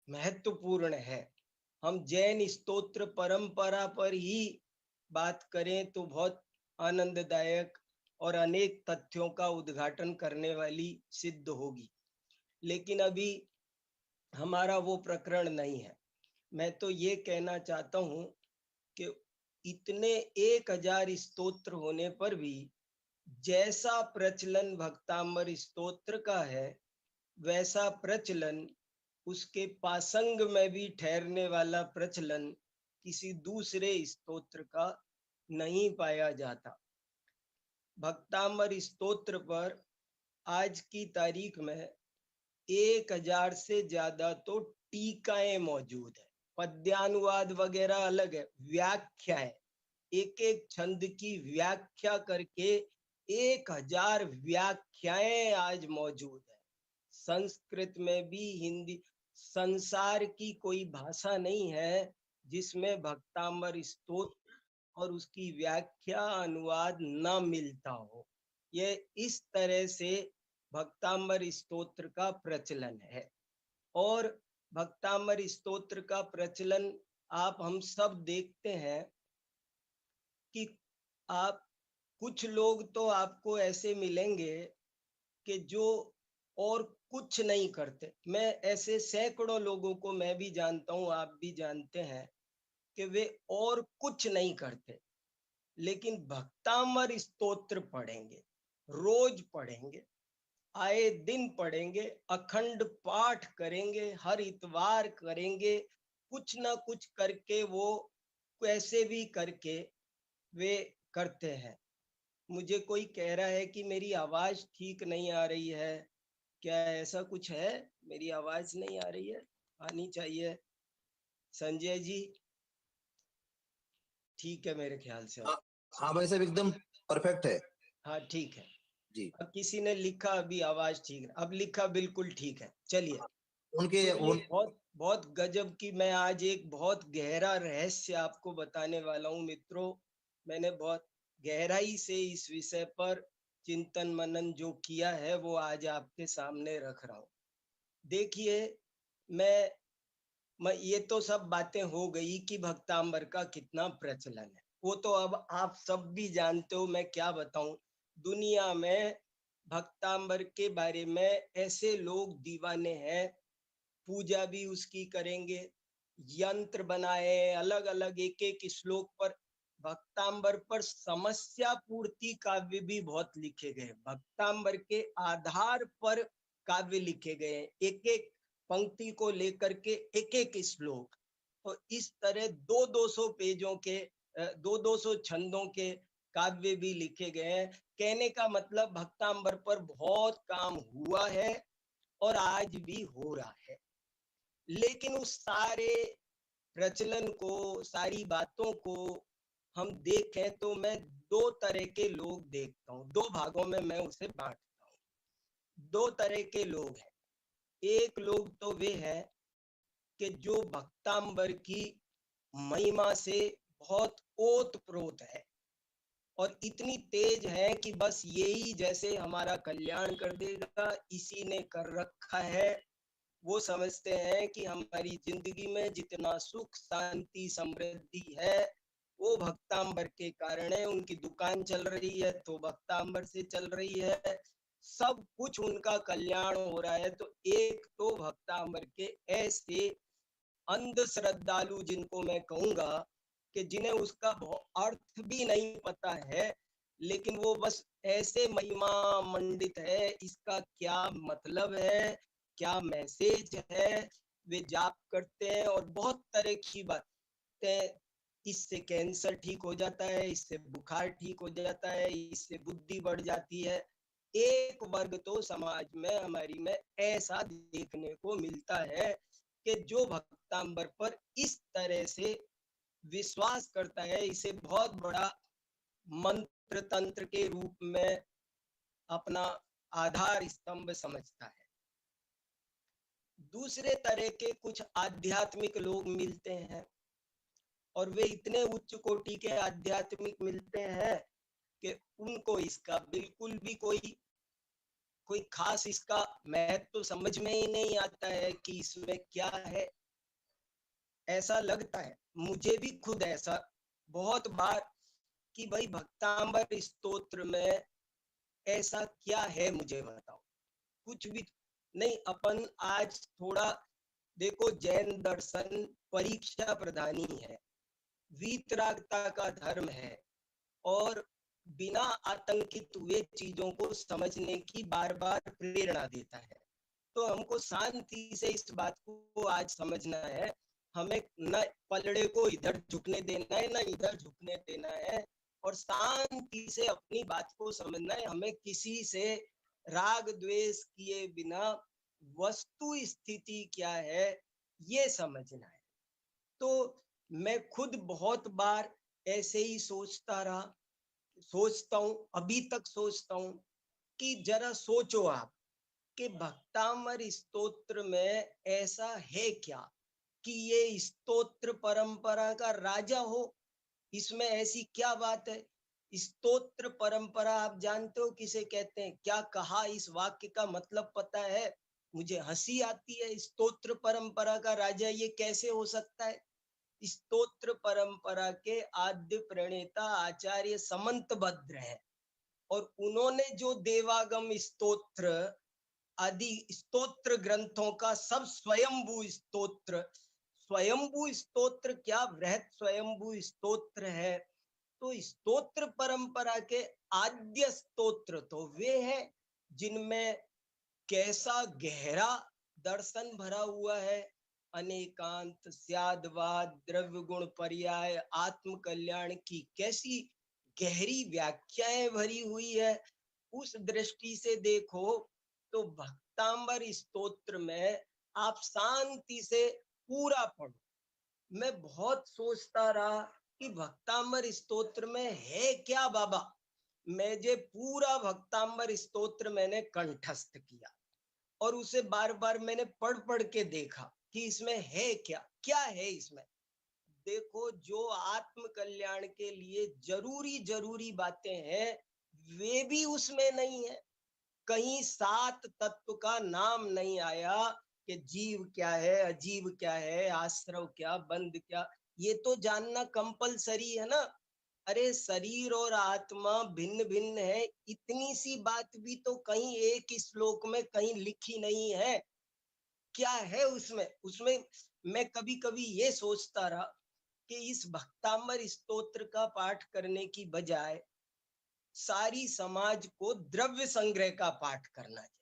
महत्वपूर्ण है। हम जैन स्तोत्र परंपरा पर ही बात करें तो बहुत आनंददायक और अनेक तथ्यों का उद्घाटन करने वाली सिद्ध होगी, लेकिन अभी हमारा वो प्रकरण नहीं है। मैं तो ये कहना चाहता हूँ कि इतने 1000 स्तोत्र होने पर भी जैसा प्रचलन भक्तांबर स्तोत्र का है, वैसा प्रचलन, उसके पासंग में भी ठहरने वाला प्रचलन किसी दूसरे स्तोत्र का नहीं पाया जाता। भक्तांबर स्तोत्र पर आज की तारीख में 1000 से ज्यादा तो टीकाएं मौजूद है। पद्यानुवाद वगैरह अलग है, व्याख्या है, एक एक छंद की व्याख्या करके 1000 व्याख्याएं आज मौजूद है। संस्कृत में भी, हिंदी, संसार की कोई भाषा नहीं है जिसमें भक्तांबर स्तोत्र और उसकी व्याख्या अनुवाद न मिलता हो। ये इस तरह से भक्तांबर स्तोत्र का प्रचलन है। और भक्तांबर स्तोत्र का प्रचलन आप हम सब देखते हैं कि आप, कुछ लोग तो आपको ऐसे मिलेंगे कि जो और कुछ नहीं करते। मैं ऐसे सैकड़ों लोगों को मैं भी जानता हूं, आप भी जानते हैं, कि वे और कुछ नहीं करते, लेकिन भक्तांबर स्तोत्र पढ़ेंगे, रोज पढ़ेंगे, आए दिन पढ़ेंगे, अखंड पाठ करेंगे, हर इतवार करेंगे, कुछ ना कुछ करके वो कैसे भी करके वे करते हैं। मुझे कोई कह रहा है कि मेरी आवाज ठीक नहीं आ रही है, क्या ऐसा कुछ है? मेरी आवाज नहीं आ रही है? आनी चाहिए। संजय जी, ठीक है मेरे ख्याल से। हाँ, हाँ भाई साहब, एकदम परफेक्ट है। हाँ ठीक है। जी। अब किसी ने लिखा अभी आवाज ठीक, अब लिखा बिल्कुल ठीक है। चलिए, उनके सुनिए, बहुत बहुत गजब की, मैं आज एक बहुत गहरा रहस्य आपको बताने वाला हूँ मित्रों। मैंने बहुत गहराई से इस विषय पर चिंतन मनन जो किया है वो आज आपके सामने रख रहा हूँ। देखिए, मैं ये तो सब बातें हो गई कि भक्तांबर का कितना प्रचलन है, वो तो अब आप सब भी जानते हो, मैं क्या बताऊं। दुनिया में भक्तांबर के बारे में ऐसे लोग दीवाने हैं, पूजा भी उसकी करेंगे, यंत्र बनाए, अलग अलग एक एक श्लोक पर, भक्तांबर पर समस्या पूर्ति काव्य भी बहुत लिखे गए, भक्तांबर के आधार पर काव्य लिखे गए, एक एक पंक्ति को लेकर के एक एक श्लोक। तो इस तरह 200 पेजों के, 200 छंदों के काव्य भी लिखे गए हैं। कहने का मतलब भक्तांबर पर बहुत काम हुआ है और आज भी हो रहा है। लेकिन उस सारे प्रचलन को, सारी बातों को हम देखें तो मैं दो तरह के लोग देखता हूँ, दो भागों में मैं उसे बांटता हूँ। दो तरह के लोग हैं। एक लोग तो वे हैं कि जो भक्तांबर की महिमा से बहुत ओत प्रोत है और इतनी तेज है कि बस यही जैसे हमारा कल्याण कर देगा, इसी ने कर रखा है। वो समझते हैं कि हमारी जिंदगी में जितना सुख शांति समृद्धि है वो भक्तांबर के कारण है। उनकी दुकान चल रही है तो भक्तांबर से चल रही है, सब कुछ उनका कल्याण हो रहा है। तो एक तो भक्तांबर के ऐसे अंध श्रद्धालु, जिनको मैं कहूंगा कि जिन्हें उसका अर्थ भी नहीं पता है, लेकिन वो बस ऐसे महिमा मंडित है, इसका क्या मतलब है, क्या मैसेज है, वे जाप करते हैं और बहुत तरह की बातें, इससे कैंसर ठीक हो जाता है, इससे बुखार ठीक हो जाता है, इससे बुद्धि बढ़ जाती है। एक वर्ग तो समाज में हमारी में ऐसा देखने को मिलता है कि जो भक्तांबर पर इस तरह से विश्वास करता है, इसे बहुत बड़ा मंत्र तंत्र के रूप में अपना आधार स्तंभ समझता है। दूसरे तरह के कुछ आध्यात्मिक लोग मिलते हैं और वे इतने उच्च कोटि के आध्यात्मिक मिलते हैं कि उनको इसका बिल्कुल भी कोई कोई खास इसका महत्व तो समझ में ही नहीं आता है कि इसमें क्या है। ऐसा लगता है मुझे भी खुद ऐसा बहुत बार कि भाई भक्तांबर स्तोत्र में ऐसा क्या है, मुझे बताओ। कुछ भी नहीं। अपन आज थोड़ा देखो, जैन दर्शन परीक्षा प्रधानी है, वीतरागता का धर्म है, और बिना आतंकित हुए चीजों को समझने की बार बार प्रेरणा देता है। तो हमको शांति से इस बात को आज समझना है। हमें न पलड़े को इधर झुकने देना है, न इधर झुकने देना है, और शांति से अपनी बात को समझना है। हमें किसी से राग द्वेष किए बिना वस्तु स्थिति क्या है ये समझना है। तो मैं खुद बहुत बार ऐसे ही सोचता हूँ, अभी तक सोचता हूँ कि जरा सोचो आप कि भक्तामर स्तोत्र में ऐसा है क्या कि ये स्तोत्र परंपरा का राजा हो। इसमें ऐसी क्या बात है? स्तोत्र परंपरा आप जानते हो किसे कहते हैं? क्या कहा, इस वाक्य का मतलब पता है? मुझे हंसी आती है। स्तोत्र परंपरा का राजा ये कैसे हो सकता है? स्तोत्र परंपरा के आद्य प्रणेता आचार्य समंतभद्र है, और उन्होंने जो देवागम स्तोत्र आदि स्तोत्र ग्रंथों का सब स्वयंभू स्तोत्र क्या वृहत स्वयंभू स्तोत्र है। तो स्तोत्र परंपरा के आद्य स्तोत्र तो वे हैं जिनमें कैसा गहरा दर्शन भरा हुआ है। अनेकांत, स्यादवाद, द्रव्य गुण पर्याय, आत्म कल्याण की कैसी गहरी व्याख्याएं भरी हुई है। उस दृष्टि से देखो तो भक्तांबर स्तोत्र में आप शांति से पूरा पढ़ो। मैं बहुत सोचता रहा कि भक्तांबर स्तोत्र में है क्या बाबा। मैं जे पूरा भक्तांबर स्तोत्र मैंने कंठस्थ किया, और उसे बार बार मैंने पढ़ पढ़ के देखा कि इसमें है क्या, क्या है इसमें। देखो, जो आत्म कल्याण के लिए जरूरी जरूरी बातें हैं वे भी उसमें नहीं है। कहीं सात तत्व का नाम नहीं आया कि जीव क्या है, अजीव क्या है, आश्रव क्या, बंध क्या। ये तो जानना कंपलसरी है ना। अरे शरीर और आत्मा भिन्न भिन्न है, इतनी सी बात भी तो कहीं एक श्लोक में कहीं लिखी नहीं है। क्या है उसमें? उसमें मैं कभी कभी ये सोचता रहा कि इस भक्तांबर स्तोत्र का पाठ करने की बजाय सारी समाज को द्रव्य संग्रह का पाठ करना चाहिए।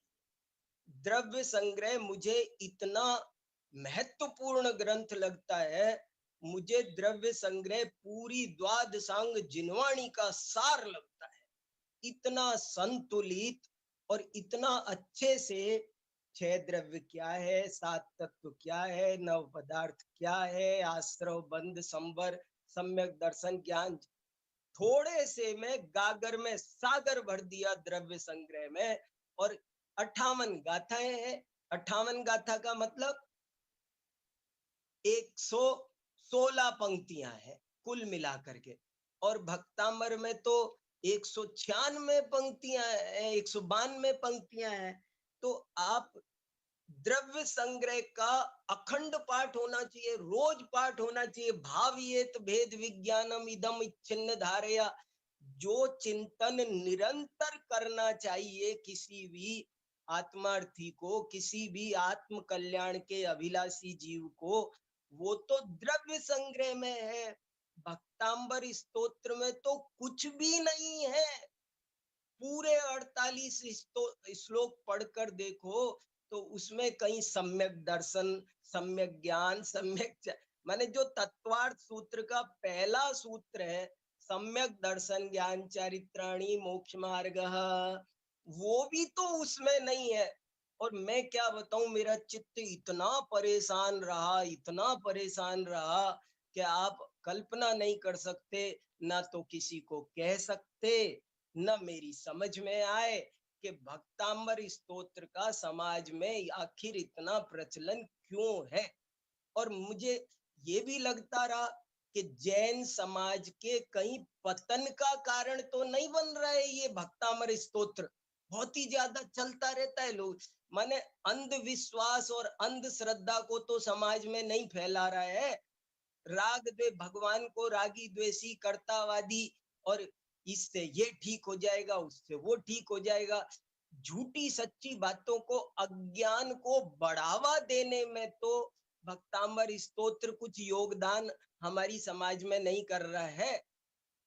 द्रव्य संग्रह मुझे इतना महत्वपूर्ण ग्रंथ लगता है। मुझे द्रव्य संग्रह पूरी द्वादशांग जिनवाणी का सार लगता है। इतना संतुलित और इतना अच्छे से छह द्रव्य क्या है, सात तत्व क्या है, नव पदार्थ क्या है, आश्रव, बंध, संवर, सम्यक दर्शन, ज्ञान, थोड़े से में गागर में सागर भर दिया द्रव्य संग्रह में। और 58 गाथाएं हैं। 58 गाथा का मतलब 116 पंक्तियां हैं कुल मिलाकर के। और भक्तामर में तो 196 पंक्तियां हैं, 192 पंक्तियां हैं। तो आप द्रव्य संग्रह का अखंड पाठ होना चाहिए, रोज पाठ होना चाहिए। भावियेत भेद विज्ञानम इदम इच्छिन्न धारया। जो चिंतन निरंतर करना चाहिए किसी भी आत्मार्थी को, किसी भी आत्म कल्याण के अभिलाषी जीव को, वो तो द्रव्य संग्रह में है। भक्तांबर स्तोत्र में तो कुछ भी नहीं है। पूरे 48 श्लोक पढ़कर देखो तो उसमें कहीं सम्यक दर्शन, सम्यक ज्ञान, माने जो तत्वार्थ सूत्र का पहला सूत्र है, सम्यक दर्शन ज्ञान चारित्राणी मोक्ष मार्ग, वो भी तो उसमें नहीं है। और मैं क्या बताऊं, मेरा चित्त इतना परेशान रहा, इतना परेशान रहा कि आप कल्पना नहीं कर सकते। ना तो किसी को कह सकते, न मेरी समझ में आए कि भक्तांबर स्तोत्र का समाज में आखिर इतना प्रचलन क्यों है। और मुझे ये भी लगता रहा कि जैन समाज के कहीं पतन का कारण तो नहीं बन रहा है ये भक्तामर स्तोत्र। बहुत ही ज्यादा चलता रहता है। लोग माने अंधविश्वास और अंधश्रद्धा को तो समाज में नहीं फैला रहा है, राग द्वे भगवान को रागी द्वेषी कर्तावादी, और इससे ये ठीक हो जाएगा, उससे वो ठीक हो जाएगा। झूठी सच्ची बातों को, अज्ञान को बढ़ावा देने में तो भक्तांबर स्तोत्र कुछ योगदान हमारी समाज में नहीं कर रहा है।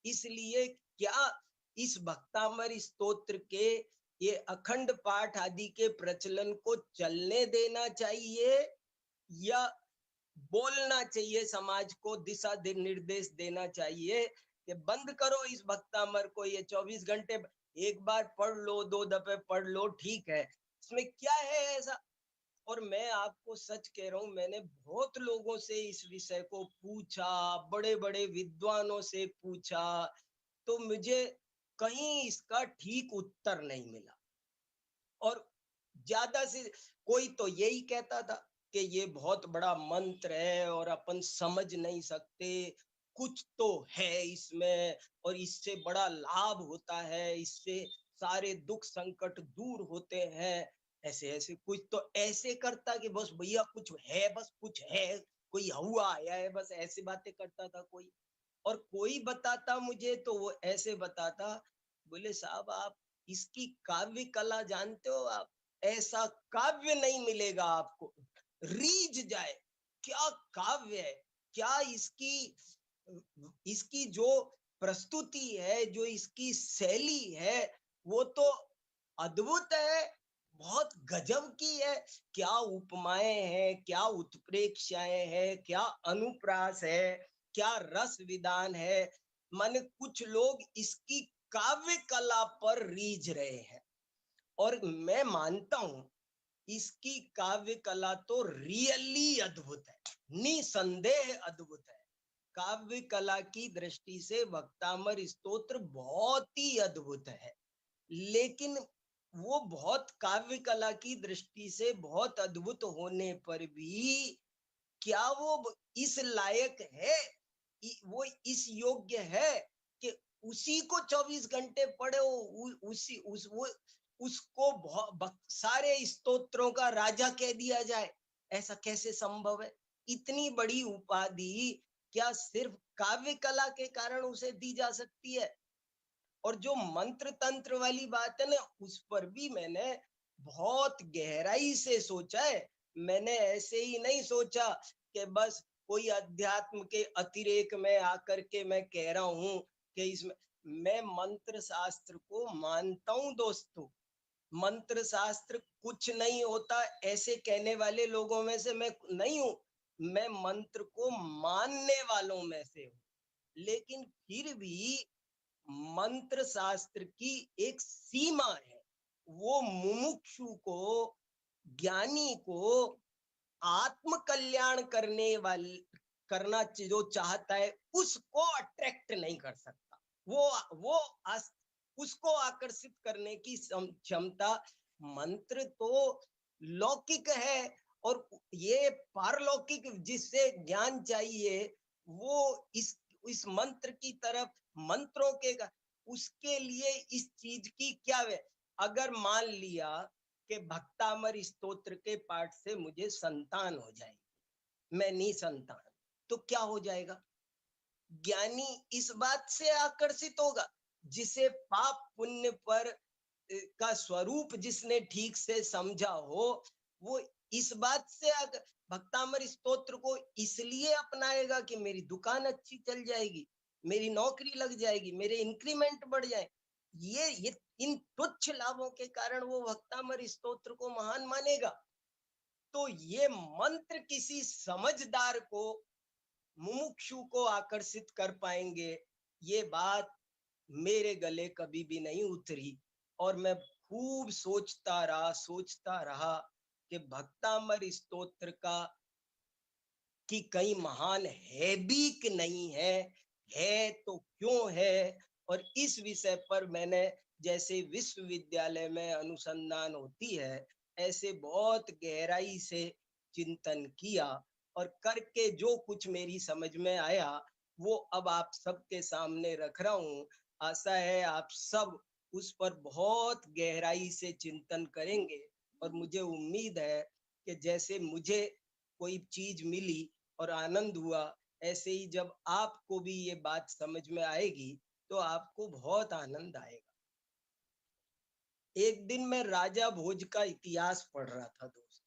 इसलिए क्या इस भक्तामर स्तोत्र के ये अखंड पाठ आदि के प्रचलन को चलने देना चाहिए, या बोलना चाहिए, समाज को दिशा निर्देश देना चाहिए कि बंद करो इस भक्तामर को, ये 24 घंटे एक बार पढ़ लो, 2 दफे पढ़ लो, ठीक है, इसमें क्या है ऐसा। और मैं आपको सच कह रहा हूं, मैंने बहुत लोगों से इस विषय को पूछा, बड़े बड़े विद्वानों से पूछा, तो मुझे कहीं इसका ठीक उत्तर नहीं मिला। और ज्यादा से कोई तो यही कहता था कि ये बहुत बड़ा मंत्र है और अपन समझ नहीं सकते, कुछ तो है इसमें, और इससे बड़ा लाभ होता है, इससे सारे दुख संकट दूर होते हैं। ऐसे ऐसे कुछ तो ऐसे करता कि बस भैया कुछ है, बस कुछ है, कोई हुआ आया है, बस ऐसी बातें करता था कोई। और कोई बताता मुझे तो वो ऐसे बताता, बोले साहब आप इसकी काव्य कला जानते हो आप? ऐसा काव्य नहीं मिलेगा आपको, रीझ जाए, क्या काव्य है, क्या इसकी इसकी जो प्रस्तुति है, जो इसकी शैली है, वो तो अद्भुत है, बहुत गजब की है। क्या उपमाएं हैं, क्या उत्प्रेक्षाएं हैं, क्या अनुप्रास है, क्या रस विधान है। माने कुछ लोग इसकी काव्य कला पर रीझ रहे हैं, और मैं मानता हूं इसकी काव्य कला तो रियली अद्भुत है, निसंदेह अद्भुत है। काव्य कला की दृष्टि से भक्तामर स्तोत्र बहुत ही अद्भुत है। लेकिन वो बहुत काव्य कला की दृष्टि से बहुत अद्भुत होने पर भी क्या वो इस लायक है, वो इस योग्य है कि उसी को 24 घंटे पढ़े, उसी वो उसको सारे स्तोत्रों का राजा कह दिया जाए? ऐसा कैसे संभव है? इतनी बड़ी उपाधि क्या सिर्फ काव्य कला के कारण उसे दी जा सकती है? और जो मंत्र तंत्र वाली बात है ना, उस पर भी मैंने बहुत गहराई से सोचा है। मैंने ऐसे ही नहीं सोचा कि बस कोई अध्यात्म के अतिरेक में आकर के मैं कह रहा हूं कि इसमें, मैं मंत्र शास्त्र को मानता हूं दोस्तों। मंत्र शास्त्र कुछ नहीं होता ऐसे कहने वाले लोगों में से मैं नहीं हूं, मैं मंत्र को मानने वालों में से हूं। लेकिन फिर भी मंत्र शास्त्र की एक सीमा है, वो मुमुक्षु को, ज्ञानी को आत्म कल्याण करने वाले करना जो चाहता है उसको अट्रैक्ट नहीं कर सकता। वो उसको आकर्षित करने की क्षमता, मंत्र तो लौकिक है, और ये पारलौकिक जिससे ज्ञान चाहिए, वो इस मंत्र की तरफ, मंत्रों के उसके लिए इस चीज की क्या है। अगर मान लिया कि भक्तामर स्तोत्र के पाठ से मुझे संतान हो जाएगी, मैं नहीं संतान, तो क्या हो जाएगा? ज्ञानी इस बात से आकर्षित होगा, जिसे पाप पुण्य पर का स्वरूप जिसने ठीक से समझा हो, वो इस बात से भक्तामर स्तोत्र को इसलिए अपनाएगा कि मेरी दुकान अच्छी चल जाएगी, मेरी नौकरी लग जाएगी, मेरे इंक्रीमेंट बढ़ जाए। ये इन तुच्छ लाभों के कारण वो भक्तामर स्तोत्र को महान मानेगा। तो ये मंत्र किसी समझदार को, मुमुक्षु को आकर्षित कर पाएंगे, ये बात मेरे गले कभी भी नहीं उतरी। और मैं खूब सोचता रहा कि भक्तामर स्तोत्र का कि कहीं महान है भी कि नहीं है तो क्यों है। और इस विषय पर मैंने, जैसे विश्वविद्यालय में अनुसंधान होती है, ऐसे बहुत गहराई से चिंतन किया, और करके जो कुछ मेरी समझ में आया वो अब आप सबके सामने रख रहा हूँ। आशा है आप सब उस पर बहुत गहराई से चिंतन करेंगे। और मुझे उम्मीद है कि जैसे मुझे कोई चीज मिली और आनंद हुआ, ऐसे ही जब आपको भी ये बात समझ में आएगी तो आपको बहुत आनंद आएगा। एक दिन मैं राजा भोज का इतिहास पढ़ रहा था दोस्त,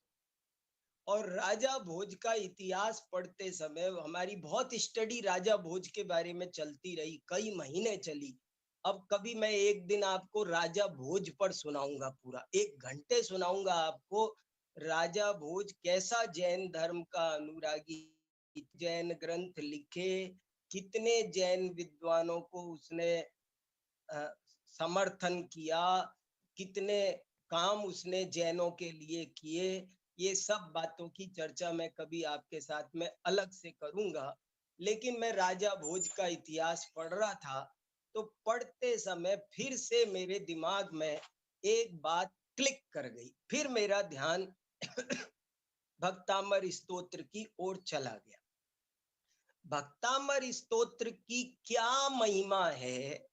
और राजा भोज का इतिहास पढ़ते समय हमारी बहुत स्टडी राजा भोज के बारे में चलती रही, कई महीने चली। अब कभी मैं एक दिन आपको राजा भोज पर सुनाऊंगा, पूरा 1 घंटे सुनाऊंगा आपको। राजा भोज कैसा जैन धर्म का अनुरागी, जैन ग्रंथ लिखे, कितने जैन विद्वानों को उसने समर्थन किया, कितने काम उसने जैनों के लिए किए। ये सब बातों की चर्चा मैं कभी आपके साथ में अलग से करूंगा। लेकिन मैं राजा भोज का इतिहास पढ़ रहा था, तो पढ़ते समय फिर से मेरे दिमाग में एक बात क्लिक कर गई। फिर मेरा ध्यान भक्तामर स्तोत्र की ओर चला गया। भक्तामर स्तोत्र की क्या महिमा है,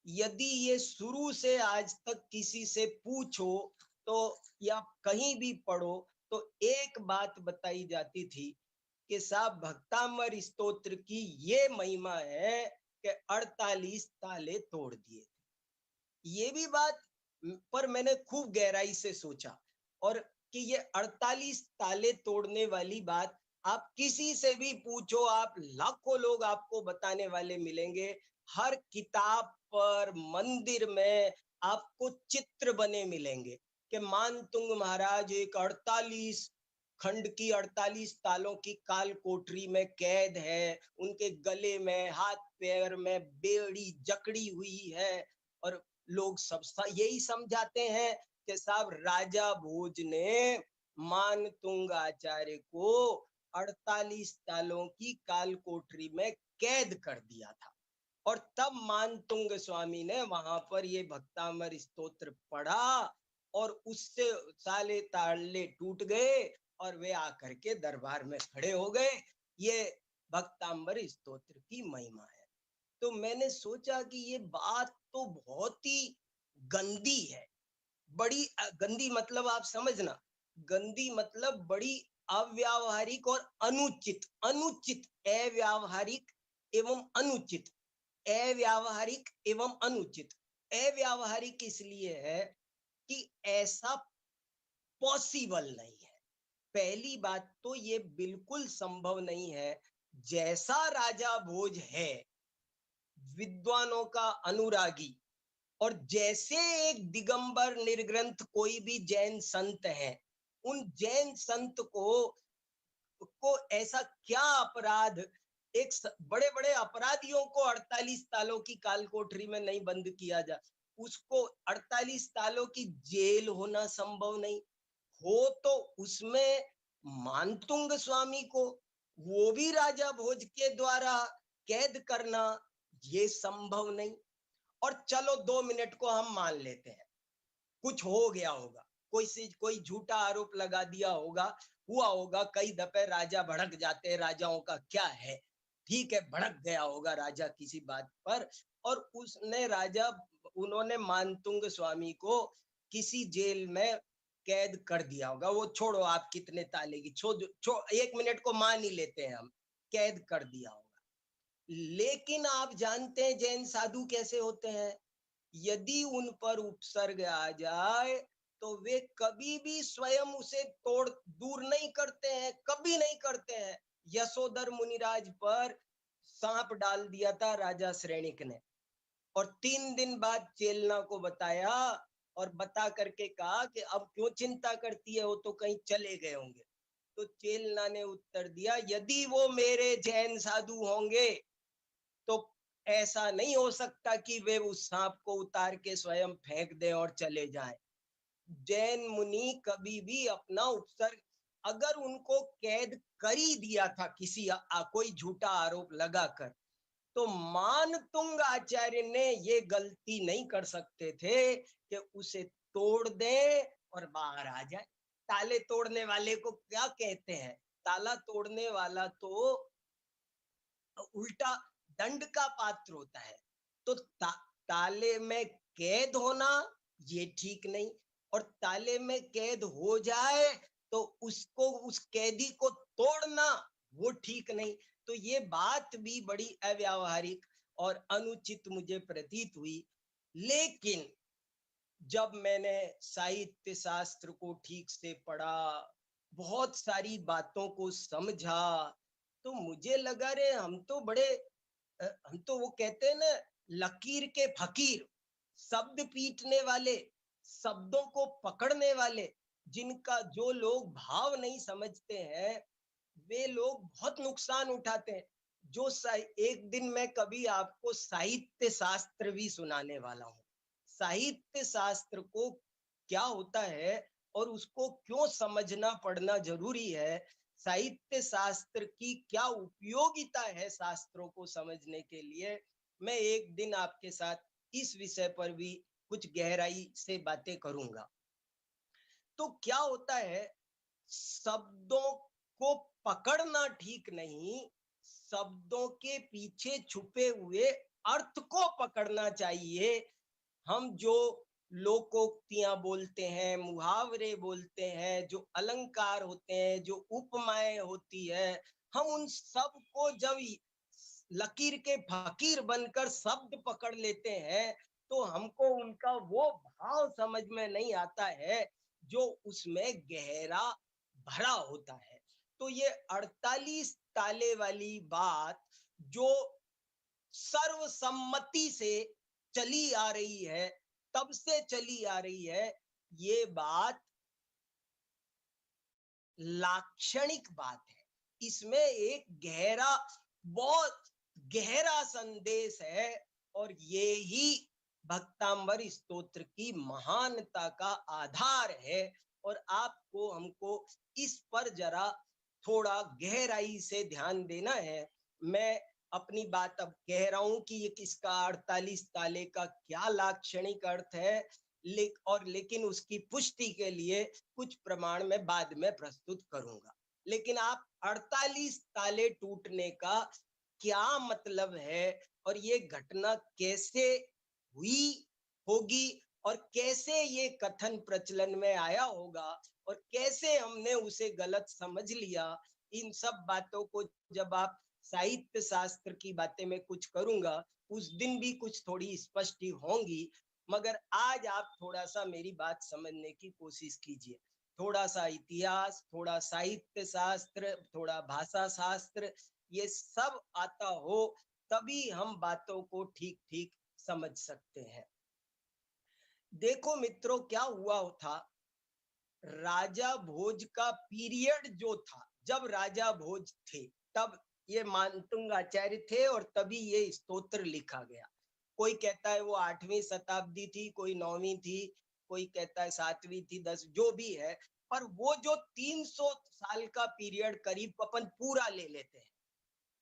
यदि ये शुरू से आज तक किसी से पूछो तो, या कहीं भी पढ़ो, तो एक बात बताई जाती थी कि साहब भक्तामर स्तोत्र की ये महिमा है कि 48 ताले तोड़ दिए। ये भी बात पर मैंने खूब गहराई से सोचा, और कि ये 48 ताले तोड़ने वाली बात आप किसी से भी पूछो, आप लाखों लोग आपको बताने वाले मिलेंगे। हर किताब पर, मंदिर में आपको चित्र बने मिलेंगे कि मानतुंग महाराज एक 48 खंड की, 48 तालों की काल कोठरी में कैद है, उनके गले में, हाथ पैर में बेड़ी जकड़ी हुई है। और लोग सब यही समझाते हैं कि साहब राजा भोज ने मानतुंग आचार्य को 48 तालों की काल कोठरी में कैद कर दिया था। और तब मानतुंग स्वामी ने वहां पर ये भक्तामर स्तोत्र पढ़ा, और उससे साले ताले टूट गए और वे आकर के दरबार में खड़े हो गए। ये भक्ताम्बर स्तोत्र की महिमा है। तो मैंने सोचा कि ये बात तो बहुत ही गंदी है, बड़ी गंदी, मतलब आप समझना, गंदी मतलब बड़ी अव्यावहारिक और अनुचित, अनुचित, अव्यावहारिक एवं अनुचित, अव्यावहारिक एवं अनुचित। अव्यावहारिक इसलिए है कि ऐसा पॉसिबल नहीं है। पहली बात तो ये बिल्कुल संभव नहीं है। जैसा राजा भोज है, विद्वानों का अनुरागी, और जैसे एक दिगंबर निर्ग्रंथ कोई भी जैन संत है, उन जैन संत को ऐसा क्या अपराध, एक बड़े बड़े अपराधियों को 48 तालों की काल कोठरी में नहीं बंद किया जा, उसको 48 तालों की जेल होना संभव नहीं हो, तो उसमें मानतुंग स्वामी को, वो भी राजा भोज के द्वारा कैद करना, ये संभव नहीं। और चलो 2 मिनट को हम मान लेते हैं, कुछ हो गया होगा, कोई झूठा आरोप लगा दिया होगा, हुआ होगा। कई दफे राजा भड़क जाते हैं, राजाओं का क्या है, ठीक है, भड़क गया होगा राजा किसी बात पर, और उसने राजा, उन्होंने मानतुंग स्वामी को किसी जेल में कैद कर दिया होगा। वो छोड़ो आप कितने ताले की, 1 मिनट को मान ही लेते हैं हम, कैद कर दिया होगा। लेकिन आप जानते हैं जैन साधु कैसे होते हैं, यदि उन पर उपसर्ग आ जाए तो वे कभी भी स्वयं उसे तोड़ दूर नहीं करते हैं, कभी नहीं करते हैं। यशोधर मुनिराज पर सांप डाल दिया था राजा श्रेणिक ने, और 3 दिन बाद चेलना को बताया, और बता करके कहा कि अब क्यों चिंता करती है, वो तो कहीं चले गए होंगे। तो चेलना ने उत्तर दिया, यदि वो मेरे जैन साधु होंगे तो ऐसा नहीं हो सकता कि वे उस सांप को उतार के स्वयं फेंक दें और चले जाएं। जैन मुनि कभी भी अपना उपसर्ग, अगर उनको कैद कर ही दिया था किसी कोई झूठा आरोप लगाकर, तो मानतुंग आचार्य ने ये गलती नहीं कर सकते थे कि उसे तोड़ दें और बाहर आ जाए। ताले तोड़ने वाले को क्या कहते हैं, ताला तोड़ने वाला तो उल्टा दंड का पात्र होता है। तो ताले में कैद होना ये ठीक नहीं, और ताले में कैद हो जाए तो उसको, उस कैदी को तोड़ना वो ठीक नहीं। तो ये बात भी बड़ी अव्यावहारिक और अनुचित मुझे प्रतीत हुई। लेकिन जब मैंने साहित्य शास्त्र को ठीक से पढ़ा, बहुत सारी बातों को समझा, तो मुझे लगा रे हम तो बड़े हम तो वो कहते हैं ना, लकीर के फकीर, शब्द पीटने वाले, शब्दों को पकड़ने वाले, जिनका जो लोग भाव नहीं समझते हैं, वे लोग बहुत नुकसान उठाते हैं। जो एक दिन मैं कभी आपको साहित्य शास्त्र भी सुनाने वाला हूँ। साहित्य शास्त्र को क्या होता है और उसको क्यों समझना पढ़ना जरूरी है, साहित्य शास्त्र की क्या उपयोगिता है शास्त्रों को समझने के लिए, मैं एक दिन आपके साथ इस विषय पर भी कुछ गहराई से बातें करूंगा। तो क्या होता है, शब्दों को पकड़ना ठीक नहीं, शब्दों के पीछे छुपे हुए अर्थ को पकड़ना चाहिए। हम जो लोकोक्तियां बोलते हैं, मुहावरे बोलते हैं, जो अलंकार होते हैं, जो उपमाएं होती है, हम उन सब को जब लकीर के फकीर बनकर शब्द पकड़ लेते हैं, तो हमको उनका वो भाव समझ में नहीं आता है जो उसमें गहरा भरा होता है। तो ये 48 ताले वाली बात जो सर्वसम्मति से चली आ रही है, तब से चली आ रही है, ये बात लाक्षणिक बात है। इसमें एक गहरा, बहुत गहरा संदेश है, और ये ही भक्तांबर स्तोत्र की महानता का आधार है। और आपको हमको इस पर जरा थोड़ा गहराई से ध्यान देना है। मैं अपनी बात अब कह रहा हूं कि ये किसका 48 ताले का क्या लाक्षणिक अर्थ है, लेकिन उसकी पुष्टि के लिए कुछ प्रमाण मैं बाद में प्रस्तुत करूंगा। लेकिन आप 48 ताले टूटने का क्या मतलब है, और ये घटना कैसे हुई होगी, और कैसे ये कथन प्रचलन में आया होगा, और कैसे हमने उसे गलत समझ लिया, इन सब बातों को जब आप साहित्य शास्त्र की बातें में कुछ करूंगा, उस दिन भी कुछ थोड़ी स्पष्टि होंगी। मगर आज आप थोड़ा सा मेरी बात समझने की कोशिश कीजिए। थोड़ा सा इतिहास, थोड़ा साहित्य शास्त्र, थोड़ा भाषा शास्त्र, ये सब आता हो तभी हम बातों को ठीक ठीक समझ सकते हैं। देखो मित्रों, क्या हुआ था, राजा भोज का पीरियड जो था, जब राजा भोज थे, तब ये मानतुंग आचार्य थे और तभी ये स्तोत्र लिखा गया। कोई कहता है वो 8वीं शताब्दी थी, कोई 9वीं थी, कोई कहता है 7वीं थी, 10, जो भी है, पर वो जो 300 साल का पीरियड करीब अपन पूरा ले लेते हैं,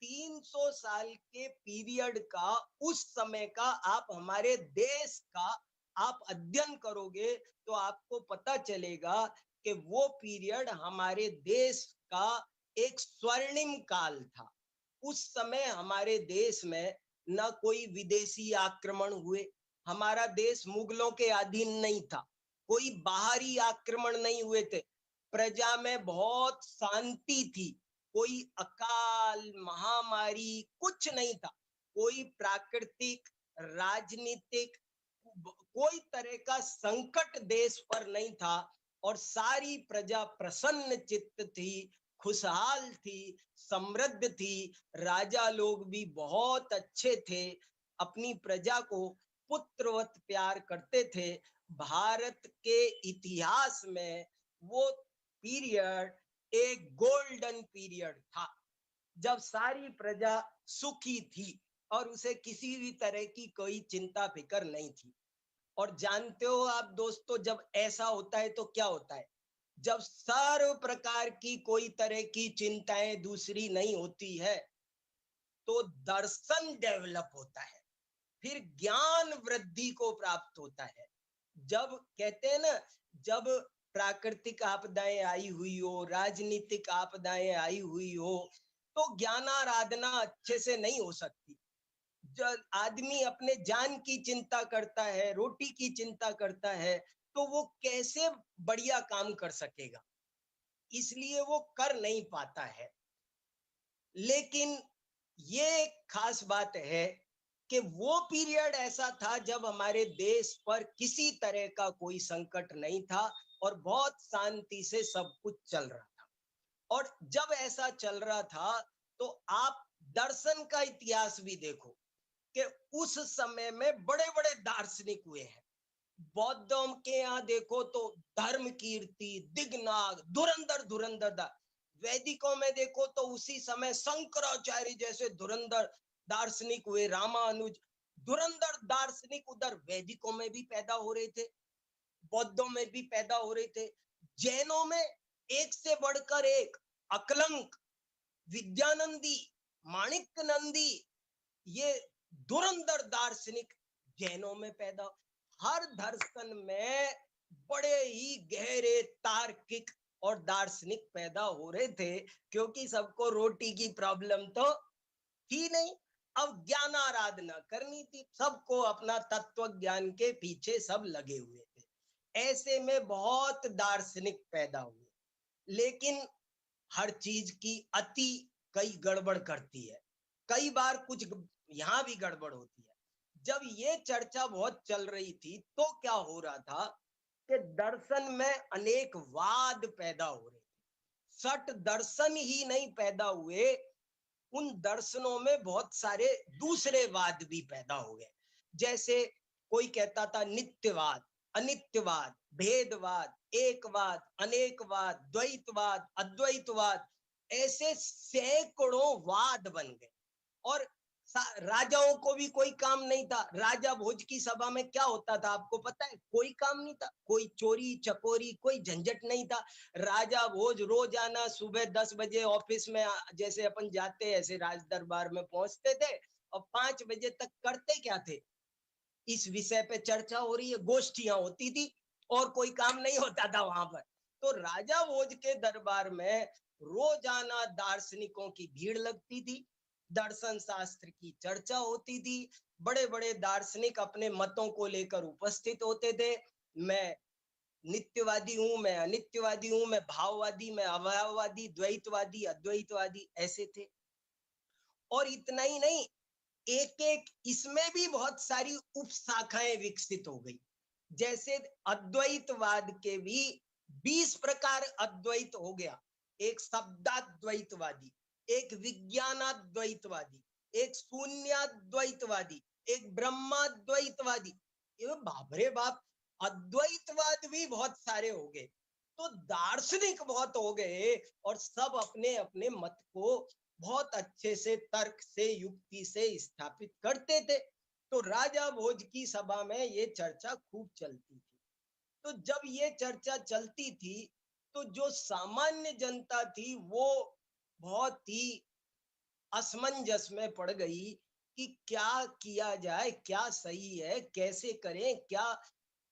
300 साल के पीरियड का, उस समय का आप हमारे देश का आप अध्ययन करोगे तो आपको पता चलेगा कि वो पीरियड हमारे देश का एक स्वर्णिम काल था। उस समय हमारे देश में न कोई विदेशी आक्रमण हुए, हमारा देश मुगलों के अधीन नहीं था, कोई बाहरी आक्रमण नहीं हुए थे, प्रजा में बहुत शांति थी, कोई अकाल महामारी कुछ नहीं था, कोई प्राकृतिक, राजनीतिक, कोई तरह का संकट देश पर नहीं था, और सारी प्रजा प्रसन्न चित्त थी, खुशहाल थी, समृद्ध थी। राजा लोग भी बहुत अच्छे थे, अपनी प्रजा को पुत्रवत प्यार करते थे। भारत के इतिहास में वो पीरियड एक गोल्डन पीरियड था, जब सारी प्रजा सुखी थी और उसे किसी भी तरह की कोई चिंता फिकर नहीं थी। और जानते हो आप दोस्तों, जब ऐसा होता है तो क्या होता है, जब सर्व प्रकार की कोई तरह की चिंताएं दूसरी नहीं होती है, तो दर्शन डेवलप होता है, फिर ज्ञान वृद्धि को प्राप्त होता है। जब कहते हैं ना, जब प्राकृतिक आपदाएं आई हुई हो, राजनीतिक आपदाएं आई हुई हो, तो ज्ञानाराधना अच्छे से नहीं हो सकती। आदमी अपने जान की चिंता करता है, रोटी की चिंता करता है, तो वो कैसे बढ़िया काम कर सकेगा? इसलिए वो कर नहीं पाता है। लेकिन ये एक खास बात है कि वो पीरियड ऐसा था जब हमारे देश पर किसी तरह का कोई संकट नहीं था और बहुत शांति से सब कुछ चल रहा था। और जब ऐसा चल रहा था, तो आप दर्शन का इतिहास भी देखो कि उस समय में बड़े-बड़े दार्शनिक हुए हैं। बौद्धों के यहाँ देखो तो धर्म कीर्ति, दिगनाग, धुरंधर धुरंधर दा। वैदिकों में देखो तो उसी समय शंकराचार्य जैसे धुरंधर दार्शनिक हुए, रामानुज। धुरंधर दार्शनिक उधर वैदिकों में भी पैदा हो रहे थे, बौद्धों में भी पैदा हो रहे थे। जैनों में एक से बढ़कर एक, अकलंक, विद्यानंदी, माणिक्य नंदी, ये धुरंधर दार्शनिक जैनों में पैदा। हर दर्शन में बड़े ही गहरे तार्किक और दार्शनिक पैदा हो रहे थे, क्योंकि सबको रोटी की प्रॉब्लम तो थी नहीं। अब ज्ञान आराधना करनी थी, सबको अपना तत्व ज्ञान के पीछे सब लगे हुए थे। ऐसे में बहुत दार्शनिक पैदा हुए। लेकिन हर चीज की अति कई गड़बड़ करती है, कई बार कुछ यहाँ भी गड़बड़ होती है। जब ये चर्चा बहुत चल रही थी, तो क्या हो रहा था कि दर्शन में अनेक वाद पैदा हो रहे थे। सठ दर्शन ही नहीं पैदा हुए, उन दर्शनों में बहुत सारे दूसरे वाद भी पैदा हो गए। जैसे कोई कहता था नित्यवाद, अनित्यवाद, भेदवाद, एकवाद, अनेकवाद, द्वैतवाद, अद्वैतवाद, ऐसे सैकड़ों वाद बन गए। और राजाओं को भी कोई काम नहीं था। राजा भोज की सभा में क्या होता था आपको पता है? कोई काम नहीं था, कोई चोरी चकोरी, कोई झंझट नहीं था। राजा भोज रोजाना सुबह 10 बजे ऑफिस में जैसे अपन जाते ऐसे राज दरबार में पहुंचते थे, और 5 बजे तक करते क्या थे? इस विषय पे चर्चा हो रही है, गोष्ठियां होती थी, और कोई काम नहीं होता था वहां पर। तो राजा भोज के दरबार में रोजाना दार्शनिकों की भीड़ लगती थी, दर्शन शास्त्र की चर्चा होती थी, बड़े बड़े दार्शनिक अपने मतों को लेकर उपस्थित होते थे। मैं नित्यवादी हूं, मैं अनित्यवादी हूं, मैं भाववादी, मैं अभाववादी, द्वैतवादी, अद्वैतवादी, ऐसे थे। और इतना ही नहीं, एक एक इसमें भी बहुत सारी उपशाखाएं विकसित हो गई। जैसे अद्वैतवाद के भी 20 प्रकार अद्वैत हो गया। एक शब्दाद्वैतवादी, एक विज्ञानाद्वैतवादी, एक शून्याद्वैतवादी, एक ब्रह्माद्वैतवादी। ये बाप रे बाप, अद्वैतवाद भी बहुत सारे हो गए। तो दार्शनिक बहुत हो गए, और सब अपने अपने मत को बहुत अच्छे से तर्क से युक्ति से स्थापित करते थे। तो राजा भोज की सभा में ये चर्चा खूब चलती थी। तो जब ये चर्चा चलती थी, तो जो सामान्य जनता थी वो बहुत ही असमंजस में पड़ गई कि क्या किया जाए, क्या सही है, कैसे करें, क्या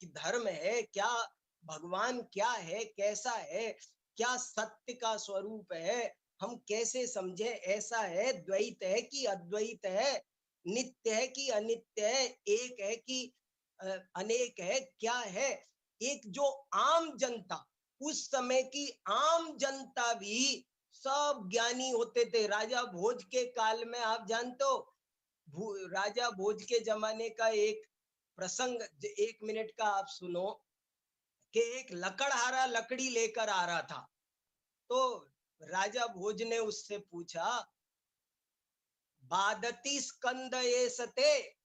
धर्म है, क्या भगवान क्या है, कैसा है, क्या सत्य का स्वरूप है, हम कैसे समझे, ऐसा है, द्वैत है कि अद्वैत है, नित्य है कि अनित्य है, एक है कि अनेक है, क्या है? एक जो आम जनता, उस समय की आम जनता भी सब ज्ञानी होते थे। राजा भोज के काल में आप जानते हो, राजा भोज के जमाने का एक प्रसंग, 1 मिनट का आप सुनो, कि एक लकड़हारा लकड़ी लेकर आ रहा था। तो राजा भोज ने उससे पूछा, बादती स्कंद ये सते,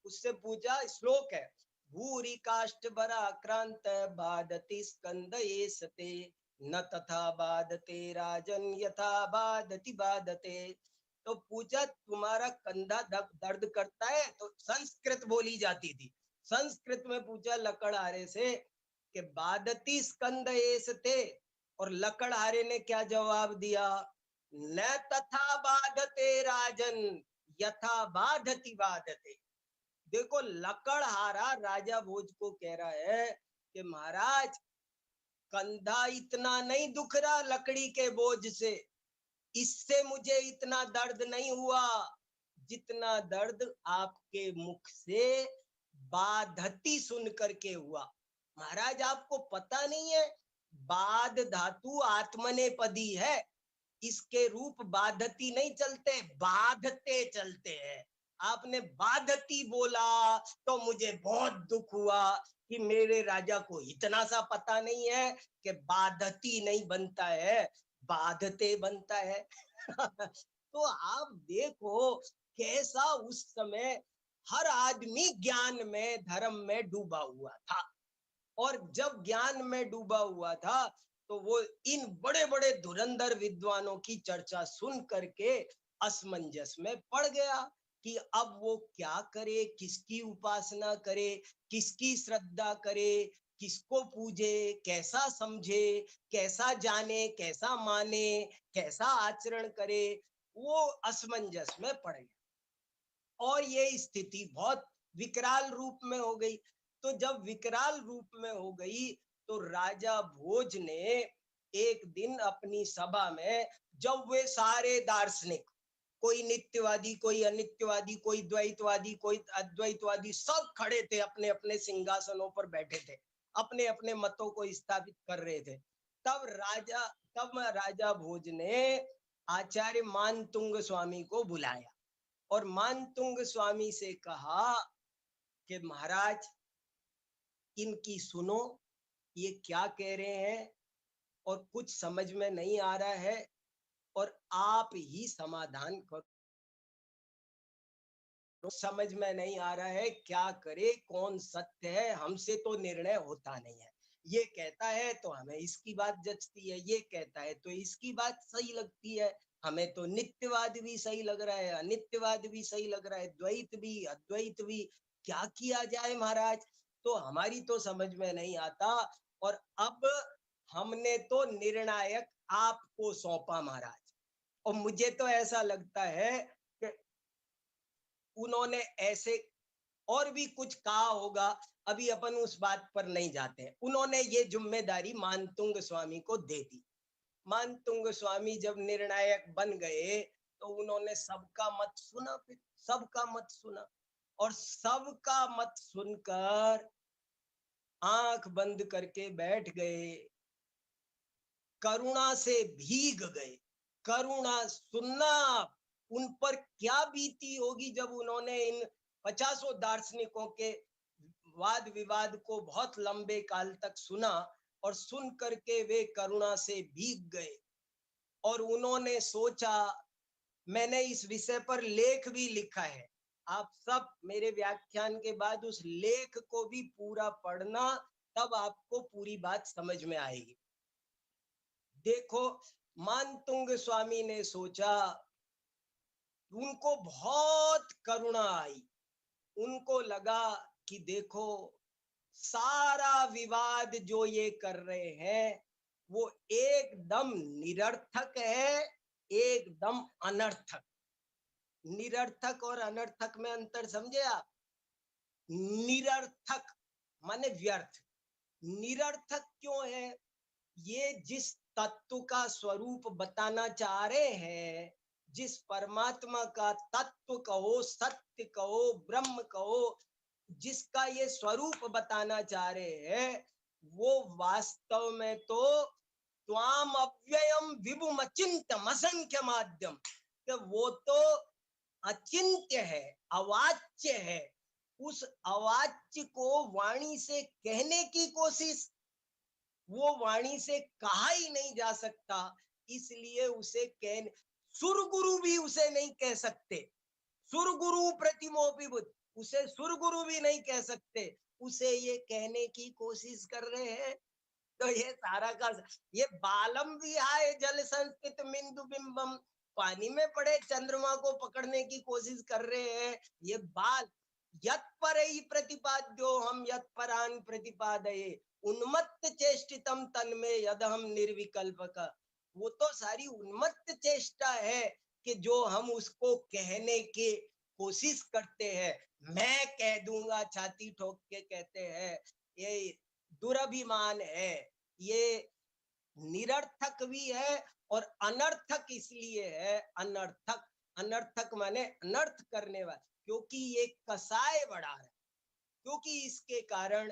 उससे पूछा, श्लोक है, भूरि काष्ठ बराक्रांत बादति स्कंद ये सते, न तथा बाधते राजन यथा बाधति बाधते। तो पूछा, तुम्हारा कंधा दर्द करता है? तो संस्कृत बोली जाती थी, संस्कृत में पूछा लकड़हारे से कि बाधती स्कंद एसते, और लकड़हारे ने क्या जवाब दिया? न तथा बाधते राजन यथा बाधति बाधते। देखो, लकड़हारा राजा भोज को कह रहा है कि महाराज, कंधा इतना नहीं दुख रहा लकड़ी के बोझ से, इससे मुझे इतना दर्द नहीं हुआ जितना दर्द आपके मुख से बाधती सुन करके हुआ। महाराज आपको पता नहीं है, बाध धातु आत्मनेपदी है, इसके रूप बाधती नहीं चलते, बाधते चलते हैं। आपने बाधती बोला तो मुझे बहुत दुख हुआ कि मेरे राजा को इतना सा पता नहीं है कि बाधती नहीं बनता है, बाधते बनता है। तो आप देखो कैसा उस समय हर आदमी ज्ञान में धर्म में डूबा हुआ था, और जब ज्ञान में डूबा हुआ था तो वो इन बड़े बड़े धुरंधर विद्वानों की चर्चा सुन करके असमंजस में पड़ गया कि अब वो क्या करे, किसकी उपासना करे, किसकी श्रद्धा करे, किसको पूजे, कैसा समझे, कैसा जाने, कैसा माने, कैसा आचरण करे। वो असमंजस में पड़ गया और ये स्थिति बहुत विकराल रूप में हो गई। तो जब विकराल रूप में हो गई तो राजा भोज ने एक दिन अपनी सभा में, जब वे सारे दार्शनिक, कोई नित्यवादी, कोई अनित्यवादी, कोई द्वैतवादी, कोई अद्वैतवादी, सब खड़े थे, अपने अपने सिंहासनों पर बैठे थे, अपने अपने मतों को स्थापित कर रहे थे, तब राजा भोज ने आचार्य मानतुंग स्वामी को बुलाया और मानतुंग स्वामी से कहा कि महाराज इनकी सुनो, ये क्या कह रहे हैं और कुछ समझ में नहीं आ रहा है, और आप ही समाधान करो, समझ में नहीं आ रहा है, क्या करे, कौन सत्य है, हमसे तो निर्णय होता नहीं है। ये कहता है तो हमें इसकी बात जचती है, ये कहता है तो इसकी बात सही लगती है, हमें तो नित्यवाद भी सही लग रहा है, अनित्यवाद भी सही लग रहा है, द्वैत भी अद्वैत भी, क्या किया जाए महाराज, तो हमारी तो समझ में नहीं आता। और अब हमने तो निर्णायक आपको सौंपा महाराज, और मुझे तो ऐसा लगता है कि उन्होंने ऐसे और भी कुछ कहा होगा, अभी अपन उस बात पर नहीं जाते हैं। उन्होंने ये जिम्मेदारी मानतुंग स्वामी को दे दी। मानतुंग स्वामी जब निर्णायक बन गए तो उन्होंने सबका मत सुना, फिर सबका मत सुना, और सबका मत सुनकर आंख बंद करके बैठ गए, करुणा से भीग गए। करुणा सुनना, उन पर क्या बीती होगी जब उन्होंने इन 50 दार्शनिकों के वाद विवाद को बहुत लंबे काल तक सुना, और सुन करके वे करुणा से भीग गए और उन्होंने सोचा, मैंने इस विषय पर लेख भी लिखा है, आप सब मेरे व्याख्यान के बाद उस लेख को भी पूरा पढ़ना, तब आपको पूरी बात समझ में आएगी। देखो, मानतुंग स्वामी ने सोचा, उनको बहुत करुणा आई, उनको लगा कि देखो सारा विवाद जो ये कर रहे हैं वो एकदम निरर्थक है, एकदम अनर्थक। निरर्थक और अनर्थक में अंतर समझे आप? निरर्थक माने व्यर्थ। निरर्थक क्यों है? ये जिस तत्व का स्वरूप बताना चाह रहे हैं, जिस परमात्मा का तत्व कहो, सत्य कहो, ब्रह्म कहो, जिसका ये स्वरूप बताना चाह रहे हैं, वो वास्तव में तो त्वाम अव्ययम विभुम अचिंत्यम असंख्य माध्यम, वो तो अचिंत्य है, अवाच्य है। उस अवाच्य को वाणी से कहने की कोशिश, वो वाणी से कहा ही नहीं जा सकता, इसलिए उसे कह, सुरगुरु भी उसे नहीं कह सकते। सुरगुरु प्रतिमोपि बुद्ध, उसे सुरगुरु भी नहीं कह सकते, उसे ये कहने की कोशिश कर रहे हैं। तो ये सारा का ये बालम विहाय जल संस्कृत बिंदु बिंबम, पानी में पड़े चंद्रमा को पकड़ने की कोशिश कर रहे हैं ये बाल। यत पर ही प्रतिपाद्यो हम यत परान प्रतिपादये, उन्मत्त चेष्टितम तन में यद हम निर्विकल्पक। वो तो सारी उन्मत्त चेष्टा है कि जो हम उसको कहने की कोशिश करते हैं। मैं कह दूंगा छाती ठोक के कहते हैं, ये दुराभिमान है, ये निरर्थक भी है, और अनर्थक इसलिए है, अनर्थक अनर्थक माने अनर्थ करने वाला, क्योंकि ये कसाय बढ़ा रहा है, क्योंकि इसके कारण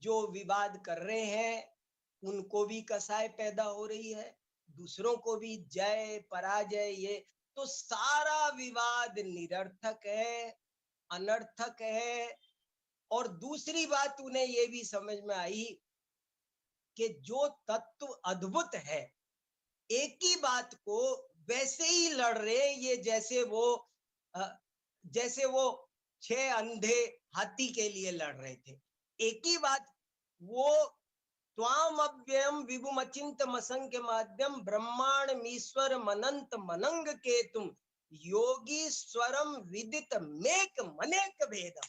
जो विवाद कर रहे हैं उनको भी कसाय पैदा हो रही है, दूसरों को भी जय पराजय, ये तो सारा विवाद निरर्थक है, अनर्थक है। और दूसरी बात उन्हें ये भी समझ में आई कि जो तत्व अद्भुत है, एक ही बात को वैसे ही लड़ रहे हैं ये, जैसे वो 6 अंधे हाथी के लिए लड़ रहे थे। एक ही बात, वो त्वाम अव्ययम विभुम अचिंत मसंख्य माध्यम ब्रह्मांडमीश्वर मनंत मनंग के तुम योगी स्वरम विदित मेक मनेक भेद।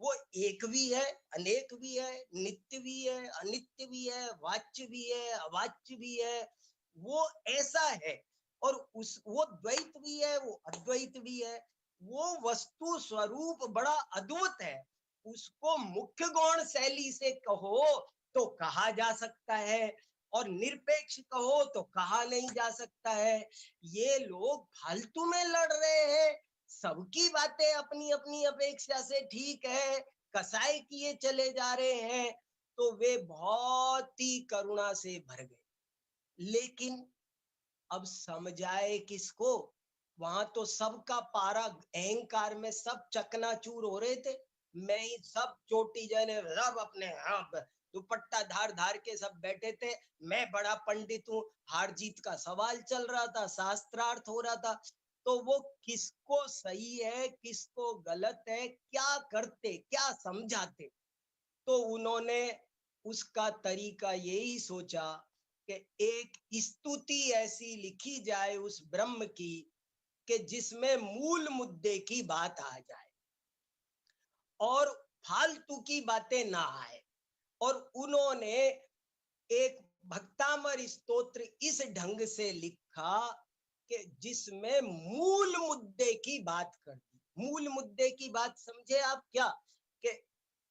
वो एक भी है, अनेक भी है, नित्य भी है, अनित्य भी है, वाच्य भी है, अवाच्य भी है, वो ऐसा है। और वो द्वैत भी है, वो अद्वैत भी है, वो वस्तु स्वरूप बड़ा अद्भुत है। उसको मुख्य गौण शैली से कहो तो कहा जा सकता है, और निरपेक्ष कहो तो कहा नहीं जा सकता है। ये लोग फालतू में लड़ रहे हैं, सबकी बातें अपनी अपनी अपेक्षा से ठीक है, कसाई किए चले जा रहे हैं, तो वे बहुत ही करुणा से भर गए। लेकिन अब समझाए किसको? वहां तो सबका पारा अहंकार में सब चकनाचूर हो रहे थे। मैं ही सब चोटी जने सब अपने दुपट्टा धार धार के सब बैठे थे, मैं बड़ा पंडित हूँ, हार जीत का सवाल चल रहा था, शास्त्रार्थ हो रहा था। तो वो किसको सही है किसको गलत है, क्या करते क्या समझाते, तो उन्होंने उसका तरीका यही सोचा कि एक स्तुति ऐसी लिखी जाए उस ब्रह्म की कि जिसमें मूल मुद्दे की बात आ जाए और फालतू की बातें ना आए। और उन्होंने एक भक्तामर स्तोत्र इस ढंग से लिखा कि जिसमें मूल मुद्दे की बात कर दी। मूल मुद्दे की बात समझे आप क्या? कि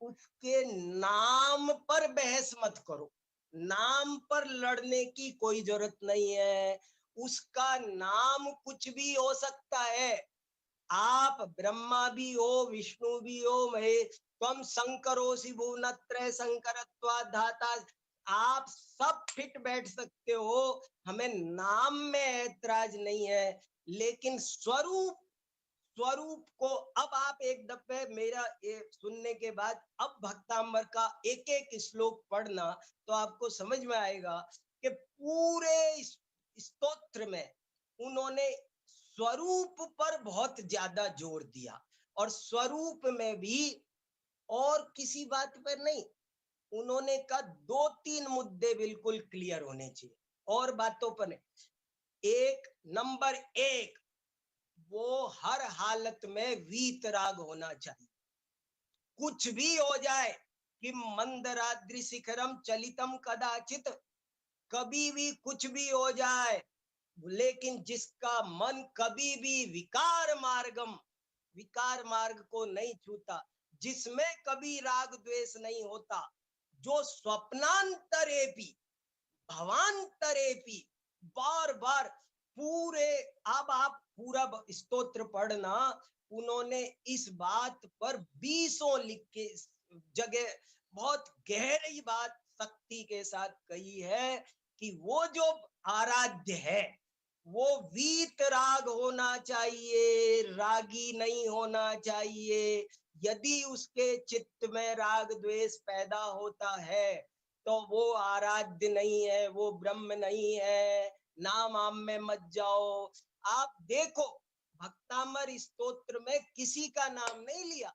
उसके नाम पर बहस मत करो, नाम पर लड़ने की कोई जरूरत नहीं है। उसका नाम कुछ भी हो सकता है, आप ब्रह्मा भी हो, विष्णु भी हो, महेश तुम शंकरोसि भुवनत्रय शंकरत्वात् धाता, आप सब फिट बैठ सकते हो, हमें नाम में ऐतराज नहीं है। लेकिन स्वरूप, स्वरूप को अब आप एक दफे मेरा ये सुनने के बाद अब भक्तांबर का एक एक श्लोक पढ़ना, तो आपको समझ में आएगा कि पूरे स्तोत्र में उन्होंने स्वरूप पर बहुत ज्यादा जोर दिया, और स्वरूप में भी और किसी बात पर नहीं। उन्होंने कहा 2-3 मुद्दे बिल्कुल क्लियर होने चाहिए, और बातों पर नहीं। एक, नंबर 1, वो हर हालत में वीतराग होना चाहिए। कुछ भी हो जाए कि मंदराद्रि शिखरम चलितम कदाचित, कभी भी कुछ भी हो जाए, लेकिन जिसका मन कभी भी विकार मार्ग को नहीं छूता, जिसमें कभी राग द्वेष नहीं होता, जो स्वप्नांतरेपि भवांतरेपि बार बार पूरे, अब आप पूरा स्तोत्र पढ़ना, उन्होंने इस बात पर 20 लिख के जगह बहुत गहरी बात शक्ति के साथ कही है कि वो जो आराध्य है वो वीत राग होना चाहिए, रागी नहीं होना चाहिए। यदि उसके चित्त में राग द्वेष पैदा होता है तो वो आराध्य नहीं है, वो ब्रह्म नहीं है। नाम आम में मत जाओ। आप देखो भक्तामर स्तोत्र में किसी का नाम नहीं लिया।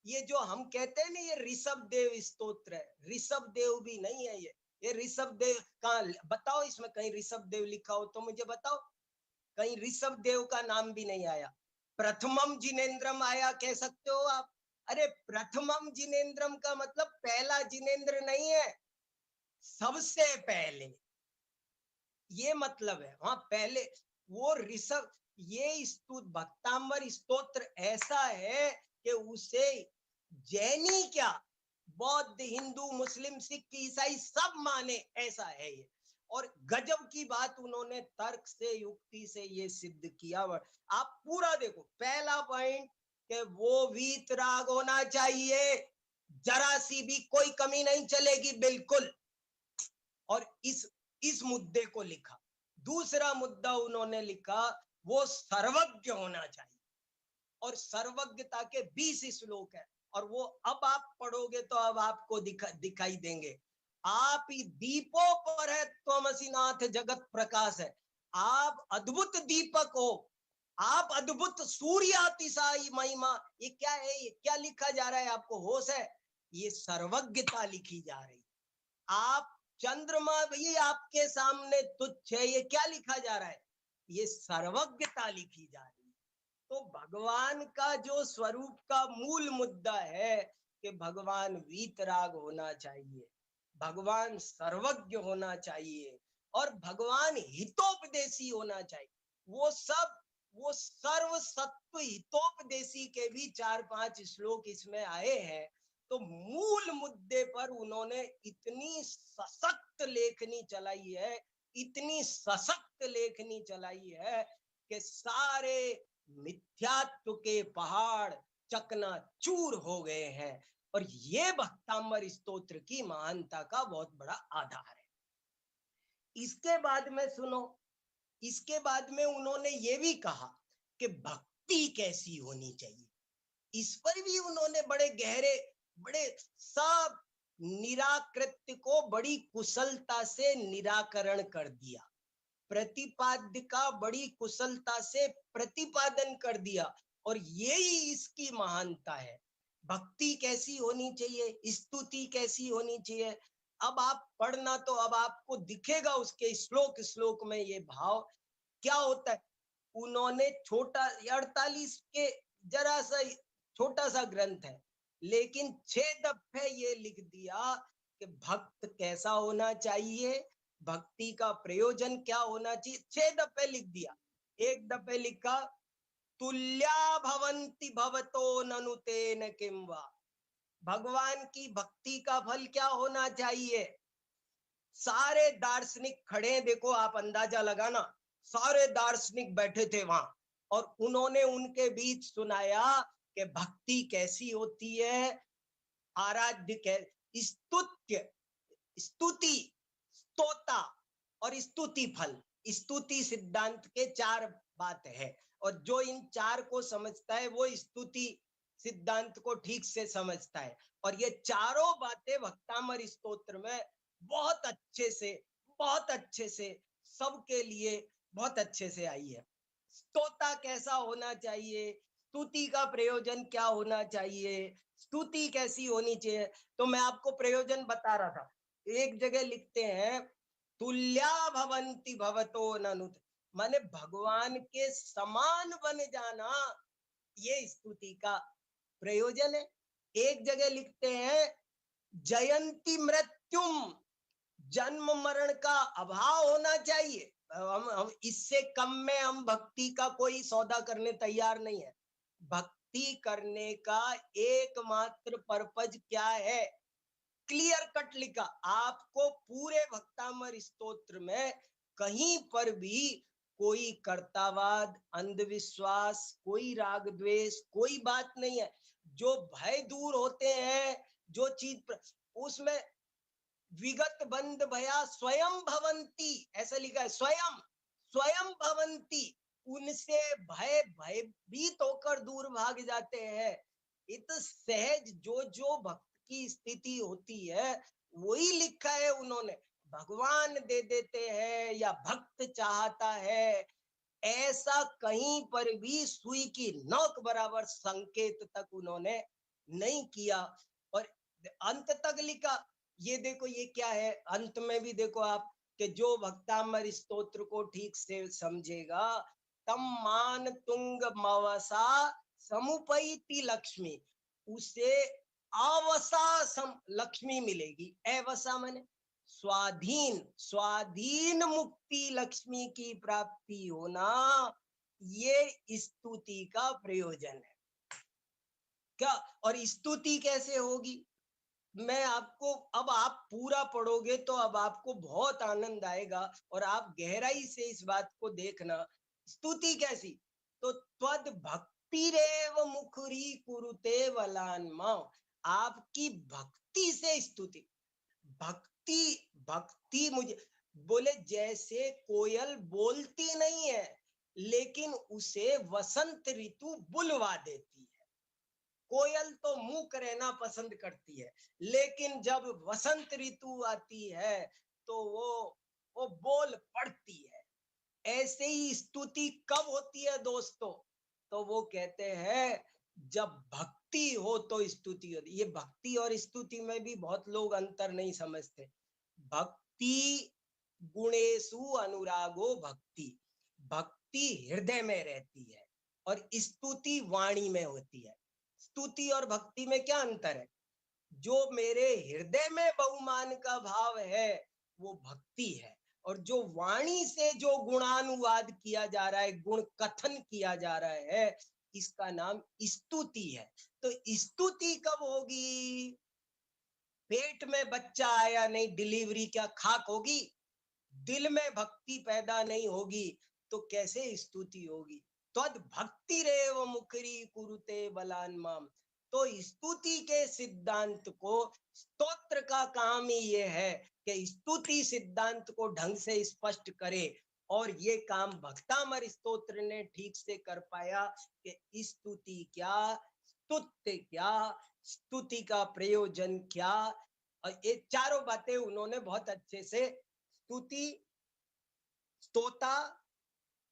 ये जो हम कहते हैं ना ये ऋषभ देव स्तोत्र है, ऋषभ देव भी नहीं है ये ऋषभ देव का बताओ, इसमें कहीं ऋषभ देव लिखा हो तो मुझे बताओ। कहीं ऋषभ देव का नाम भी नहीं आया। प्रथमम जिनेन्द्रम आया, कह सकते हो आप। अरे प्रथमम जिनेन्द्रम का मतलब पहला जिनेन्द्र नहीं है, सबसे पहले, ये मतलब है। वहां पहले वो ऋषभ, ये स्तुत भक्तांबर स्तोत्र ऐसा है कि उसे जैनी क्या, बौद्ध हिंदू मुस्लिम सिख ईसाई सब माने, ऐसा है ये। और गजब की बात उन्होंने तर्क से युक्ति से ये सिद्ध किया। आप पूरा देखो, पहला पॉइंट कि वो वीतराग होना चाहिए, जरा सी भी कोई कमी नहीं चलेगी बिल्कुल, और इस मुद्दे को लिखा। दूसरा मुद्दा उन्होंने लिखा वो सर्वज्ञ होना चाहिए, और सर्वज्ञता के 20 श्लोक है, और वो अब आप पढ़ोगे तो अब आपको दिखाई देंगे। आप ही दीपों पर है त्वमसिनाथ जगत प्रकाश है, आप अद्भुत दीपक हो, आप अद्भुत सूर्यातिशायी महिमा। ये क्या है, ये क्या लिखा जा रहा है, आपको होश है? ये सर्वज्ञता लिखी जा रही। आप चंद्रमा भी आपके सामने तुच्छ है, ये क्या लिखा जा रहा है? ये सर्वज्ञता लिखी जा रही है। तो भगवान का जो स्वरूप का मूल मुद्दा है कि भगवान वीतराग होना चाहिए, भगवान सर्वज्ञ होना चाहिए, और भगवान हितोपदेशी होना चाहिए। वो सर्व सत्व हितोपदेशी के भी 4-5 श्लोक इसमें आए हैं। तो मूल मुद्दे पर उन्होंने इतनी सशक्त लेखनी चलाई है, इतनी सशक्त लेखनी चलाई है कि सारे मिथ्यात्व के पहाड़ चकनाचूर हो गए हैं। और ये भक्तांबर स्तोत्र की महानता का बहुत बड़ा आधार है। इसके बाद में सुनो, इसके बाद में उन्होंने ये भी कहा कि भक्ति कैसी होनी चाहिए। इस पर भी उन्होंने बड़े गहरे, बड़े सब निराकृत्य को बड़ी कुशलता से निराकरण कर दिया, प्रतिपाद्य का बड़ी कुशलता से प्रतिपादन कर दिया, और यही इसकी महानता है। भक्ति कैसी होनी चाहिए, स्तुति कैसी होनी चाहिए, अब आप पढ़ना तो अब आपको दिखेगा उसके श्लोक श्लोक में ये भाव क्या होता है। उन्होंने छोटा 48 के जरा सा छोटा सा ग्रंथ है, लेकिन 6 दफे ये लिख दिया कि भक्त कैसा होना चाहिए, भक्ति का प्रयोजन क्या होना चाहिए। 6 दफे लिख दिया। एक दफे लिखा तुल्या भवंति भवतो ननु तेन किंवा, भगवान की भक्ति का फल क्या होना चाहिए। सारे दार्शनिक खड़े, देखो आप अंदाजा लगाना, सारे दार्शनिक बैठे थे वहां, और उन्होंने उनके बीच सुनाया कि भक्ति कैसी होती है, आराध्य कै स्तुत्य, स्तुति, स्तोता और स्तुति फल। स्तुति सिद्धांत के 4 बात है, और जो इन 4 को समझता है वो स्तुति सिद्धांत को ठीक से समझता है। और ये चारों बातें भक्तामर स्तोत्र में बहुत अच्छे से, बहुत अच्छे से सबके लिए बहुत अच्छे से आई है। स्तोता कैसा होना चाहिए, स्तुति का प्रयोजन क्या होना चाहिए, स्तुति कैसी होनी चाहिए। तो मैं आपको प्रयोजन बता रहा था। एक जगह लिखते हैं तुल्या भवंति भवतो ननुत, माने भगवान के समान बन जाना, ये स्तुति का प्रयोजन है। एक जगह लिखते हैं जयंती मृत्युम, जन्म मरण का अभाव होना चाहिए। हम इससे कम में हम भक्ति का कोई सौदा करने तैयार नहीं है। भक्ति करने का एकमात्र पर्पज क्या है, क्लियर कट लिखा। आपको पूरे भक्तामर स्तोत्र में कहीं पर भी कोई कर्तावाद, अंधविश्वास, कोई राग द्वेष, कोई बात नहीं है। जो भय दूर होते हैं, जो चीज उसमें विगत बंद भया स्वयं भवंती, ऐसा लिखा है, स्वयं स्वयं भवंती, उनसे भय भयभीत होकर दूर भाग जाते हैं। इत सहज जो भक्त की स्थिति होती है वही लिखा है उन्होंने। भगवान दे देते हैं या भक्त चाहता है, ऐसा कहीं पर भी सुई की नोक बराबर संकेत तक उन्होंने नहीं किया। और अंत तक लिखा, ये देखो ये क्या है, अंत में भी देखो आप कि जो भक्तामर स्तोत्र को ठीक से समझेगा, तम मान तुंग मवसा समुपैति लक्ष्मी, उसे अवसा लक्ष्मी मिलेगी। अवसा माने स्वाधीन, स्वाधीन मुक्ति लक्ष्मी की प्राप्ति होना, ये स्तुति का प्रयोजन है क्या। और स्तुति कैसे होगी, मैं आपको, अब आप पूरा पढ़ोगे तो अब आपको बहुत आनंद आएगा और आप गहराई से इस बात को देखना। स्तुति कैसी? तो त्वद भक्ति रेव मुखरी कुरुते वलान्मा, आपकी भक्ति से स्तुति। भक्ति, भक्ति मुझे बोले, जैसे कोयल बोलती नहीं है लेकिन उसे वसंत ऋतु बुलवा देती है। कोयल तो मूक रहना पसंद करती है, लेकिन जब वसंत ऋतु आती है तो वो बोल पड़ती है। ऐसे ही स्तुति कब होती है दोस्तों? तो वो कहते हैं जब भक्ति हो तो स्तुति होती। ये भक्ति और स्तुति में भी बहुत लोग अंतर नहीं समझते। भक्ति, गुणेशु अनुरागो भक्ति, भक्ति हृदय में रहती है और स्तुति वाणी में होती है। स्तुति और भक्ति में क्या अंतर है? जो मेरे हृदय में बहुमान का भाव है वो भक्ति है, और जो वाणी से जो गुणानुवाद किया जा रहा है, गुण कथन किया जा रहा है, इसका नाम स्तुति है। तो स्तुति कब होगी? पेट में बच्चा आया नहीं, डिलीवरी क्या खाक होगी? दिल में भक्ति पैदा नहीं होगी तो कैसे स्तुति होगी? तद भक्ति रेव मुखरी कुरुते बलान्माम। तो स्तुति के सिद्धांत को, स्तोत्र का काम ही ये है कि स्तुति सिद्धांत को ढंग से स्पष्ट करे, और ये काम भक्तामर स्तोत्र ने ठीक से कर पाया कि स्तुति क्या, स्तुत्य क्या, स्तुति का प्रयोजन क्या। और ये चारों बातें उन्होंने बहुत अच्छे से, स्तुति, स्तोता,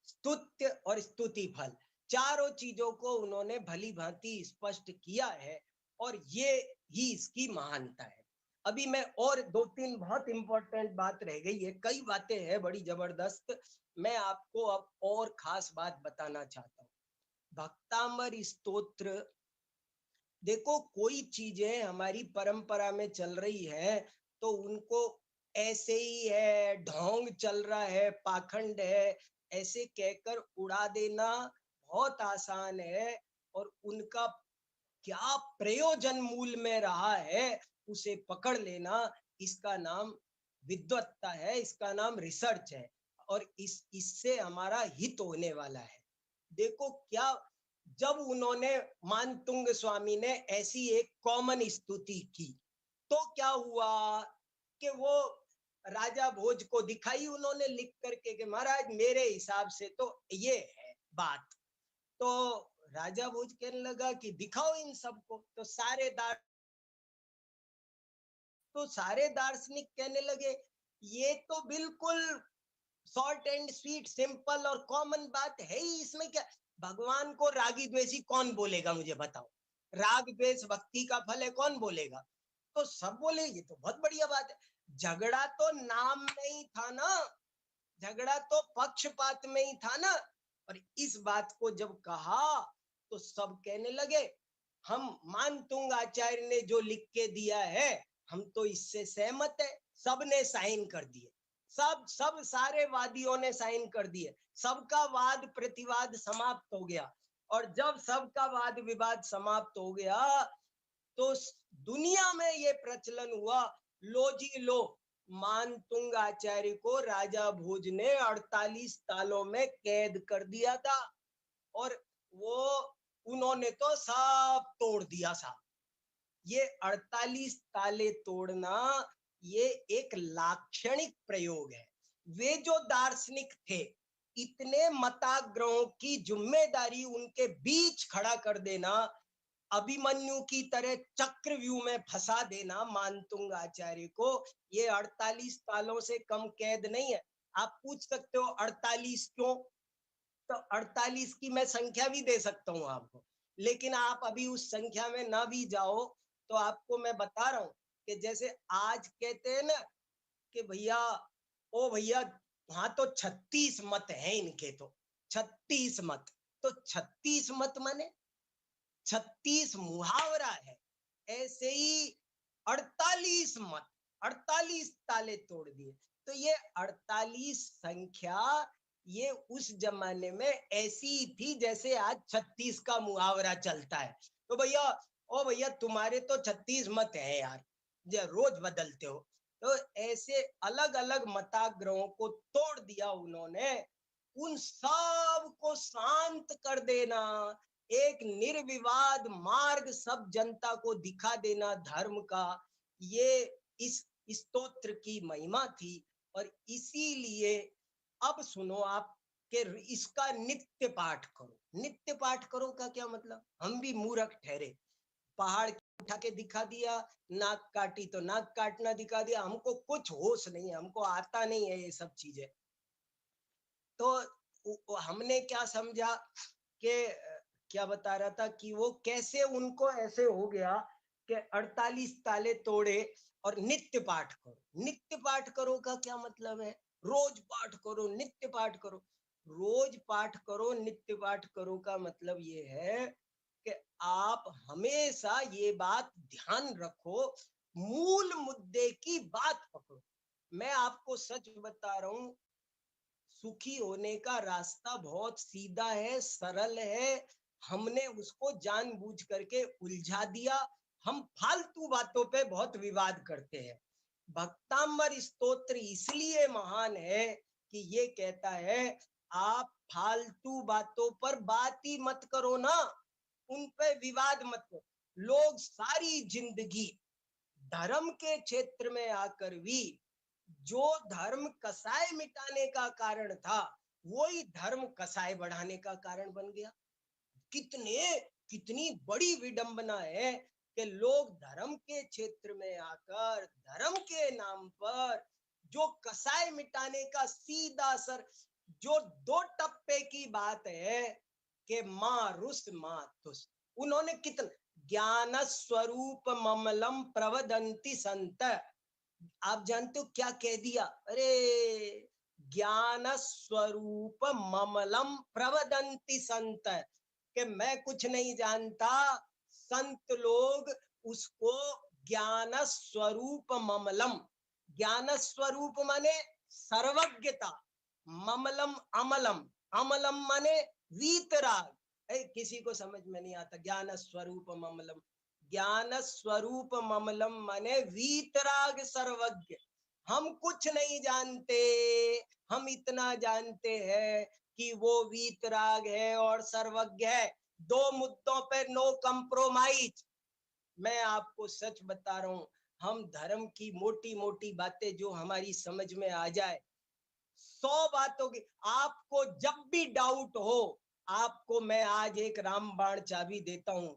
स्तुत्य और स्तुति फल, चारों चीजों को उन्होंने भली भांति स्पष्ट किया है, और ये ही इसकी महानता है। अभी मैं और दो तीन बहुत इंपॉर्टेंट बात रह गई है, कई बातें हैं बड़ी जबरदस्त, मैं आपको अब और खास बात बताना चाहता हूँ। भक्तामर स्तोत्र, देखो कोई चीजें हमारी परंपरा में चल रही है तो उनको ऐसे ही है, ढोंग चल रहा है, पाखंड है, ऐसे कहकर उड़ा देना बहुत आसान है, और उनका क्या प्रयोजन मूल में रहा है उसे पकड़ लेना, इसका नाम विद्वत्ता है, इसका नाम रिसर्च है, और इससे हमारा हित होने वाला है। देखो क्या, जब उन्होंने, मानतुंग स्वामी ने ऐसी एक कॉमन स्तुति की तो क्या हुआ कि वो राजा भोज को दिखाई उन्होंने लिख करके कि महाराज मेरे हिसाब से तो ये है बात। तो राजा भोज कहने लगा कि दिखाओ इन सबको, तो सारे दार्शनिक कहने लगे ये तो बिल्कुल शॉर्ट एंड स्वीट सिंपल और कॉमन बात है ही, इसमें क्या, भगवान को रागी द्वेषी कौन बोलेगा मुझे बताओ? राग द्वेष भक्ति का फल है, कौन बोलेगा? तो सब बोले ये तो बहुत बढ़िया बात है। झगड़ा तो नाम में ही था ना, झगड़ा तो पक्षपात में ही था ना। और इस बात को जब कहा तो सब कहने लगे हम, मानतुंग आचार्य ने जो लिख के दिया है हम तो इससे सहमत है। सब ने साइन कर दिए, सब सारे वादियों ने साइन कर दिए, सबका वाद प्रतिवाद समाप्त हो गया। और जब सबका वाद विवाद समाप्त हो गया तो दुनिया में ये प्रचलन हुआ, लो जी लो, मानतुंग आचार्य को राजा भोज ने 48 तालों में कैद कर दिया था, और वो उन्होंने तो सब तोड़ दिया साहब। ये 48 ताले तोड़ना ये एक लाक्षणिक प्रयोग है। वे जो दार्शनिक थे, इतने मताग्रहों की जिम्मेदारी उनके बीच खड़ा कर देना, अभिमन्यु की तरह चक्रव्यूह में फंसा देना मानतुंग आचार्य को, ये 48 तालों से कम कैद नहीं है। आप पूछ सकते हो 48 क्यों? तो 48 की मैं संख्या भी दे सकता हूँ आपको, लेकिन आप अभी उस संख्या में ना भी जाओ तो आपको मैं बता रहा हूँ कि जैसे आज कहते हैं ना कि भैया, ओ भैया वहां तो 36 मत है इनके, तो 36 मत, तो 36 मत माने 36 मुहावरा है। ऐसे ही 48 मत, 48 ताले तोड़ दिए। तो ये 48 संख्या ये उस जमाने में ऐसी थी जैसे आज 36 का मुहावरा चलता है। तो भैया, ओ भैया तुम्हारे तो 36 मत है यार, रोज बदलते हो। तो ऐसे अलग अलग मताग्रहों को तोड़ दिया उन्होंने, उन सब को शांत कर देना, एक निर्विवाद मार्ग सब जनता को दिखा देना धर्म का, ये इस स्तोत्र की महिमा थी। और इसीलिए अब सुनो आप, के इसका नित्य पाठ करो। नित्य पाठ करो का क्या मतलब? हम भी मूर्ख ठहरे, पहाड़ उठा के दिखा दिया, नाक काटी तो नाक काटना दिखा दिया, हमको कुछ होश नहीं है, हमको आता नहीं है ये सब चीजें। तो हमने क्या समझा कि क्या बता रहा था कि वो कैसे उनको ऐसे हो गया कि 48 ताले तोड़े और नित्य पाठ करो। नित्य पाठ करो का क्या मतलब है? रोज पाठ करो, नित्य पाठ करो। रोज पाठ करो, नित्य पाठ करो का मतलब ये है कि आप हमेशा ये बात ध्यान रखो, मूल मुद्दे की बात पकड़ो। मैं आपको सच बता रहा हूं, सुखी होने का रास्ता बहुत सीधा है, सरल है। हमने उसको जानबूझ करके उलझा दिया। हम फालतू बातों पे बहुत विवाद करते हैं। भक्तांबर स्तोत्र इसलिए महान है कि ये कहता है आप फालतू बातों पर बात ही मत करो ना, उन पे विवाद मत करो। लोग सारी जिंदगी धर्म के क्षेत्र में आकर भी जो धर्म कसाय मिटाने का कारण था, वही धर्म कसाय बढ़ाने का कारण बन गया। कितने कितनी बड़ी विडंबना है कि लोग धर्म के क्षेत्र में आकर धर्म के नाम पर जो कसाय मिटाने का सीधा असर, जो दो टप्पे की बात है कि मां रुस मां तुस, उन्होंने कितना ज्ञान स्वरूप ममलम प्रवदंती संत, आप जानते हो क्या कह दिया? अरे ज्ञान स्वरूप ममलम प्रवदंती संत, कि मैं कुछ नहीं जानता, संत लोग उसको ज्ञान स्वरूप ममलम, ज्ञान स्वरूप माने सर्वज्ञता, ममलम अमलम, अमलम माने वीतराग। किसी को समझ में नहीं आता ज्ञान स्वरूप ममलम, ज्ञान स्वरूप ममलम माने वीतराग सर्वज्ञ। हम कुछ नहीं जानते, हम इतना जानते हैं कि वो वीतराग है और सर्वज्ञ है। दो मुद्दों पे नो कंप्रोमाइज। मैं आपको सच बता रहा हूं, हम धर्म की मोटी मोटी बातें जो हमारी समझ में आ जाए, 100 बातों की, आपको जब भी डाउट हो, आपको मैं आज एक रामबाण चाबी देता हूं,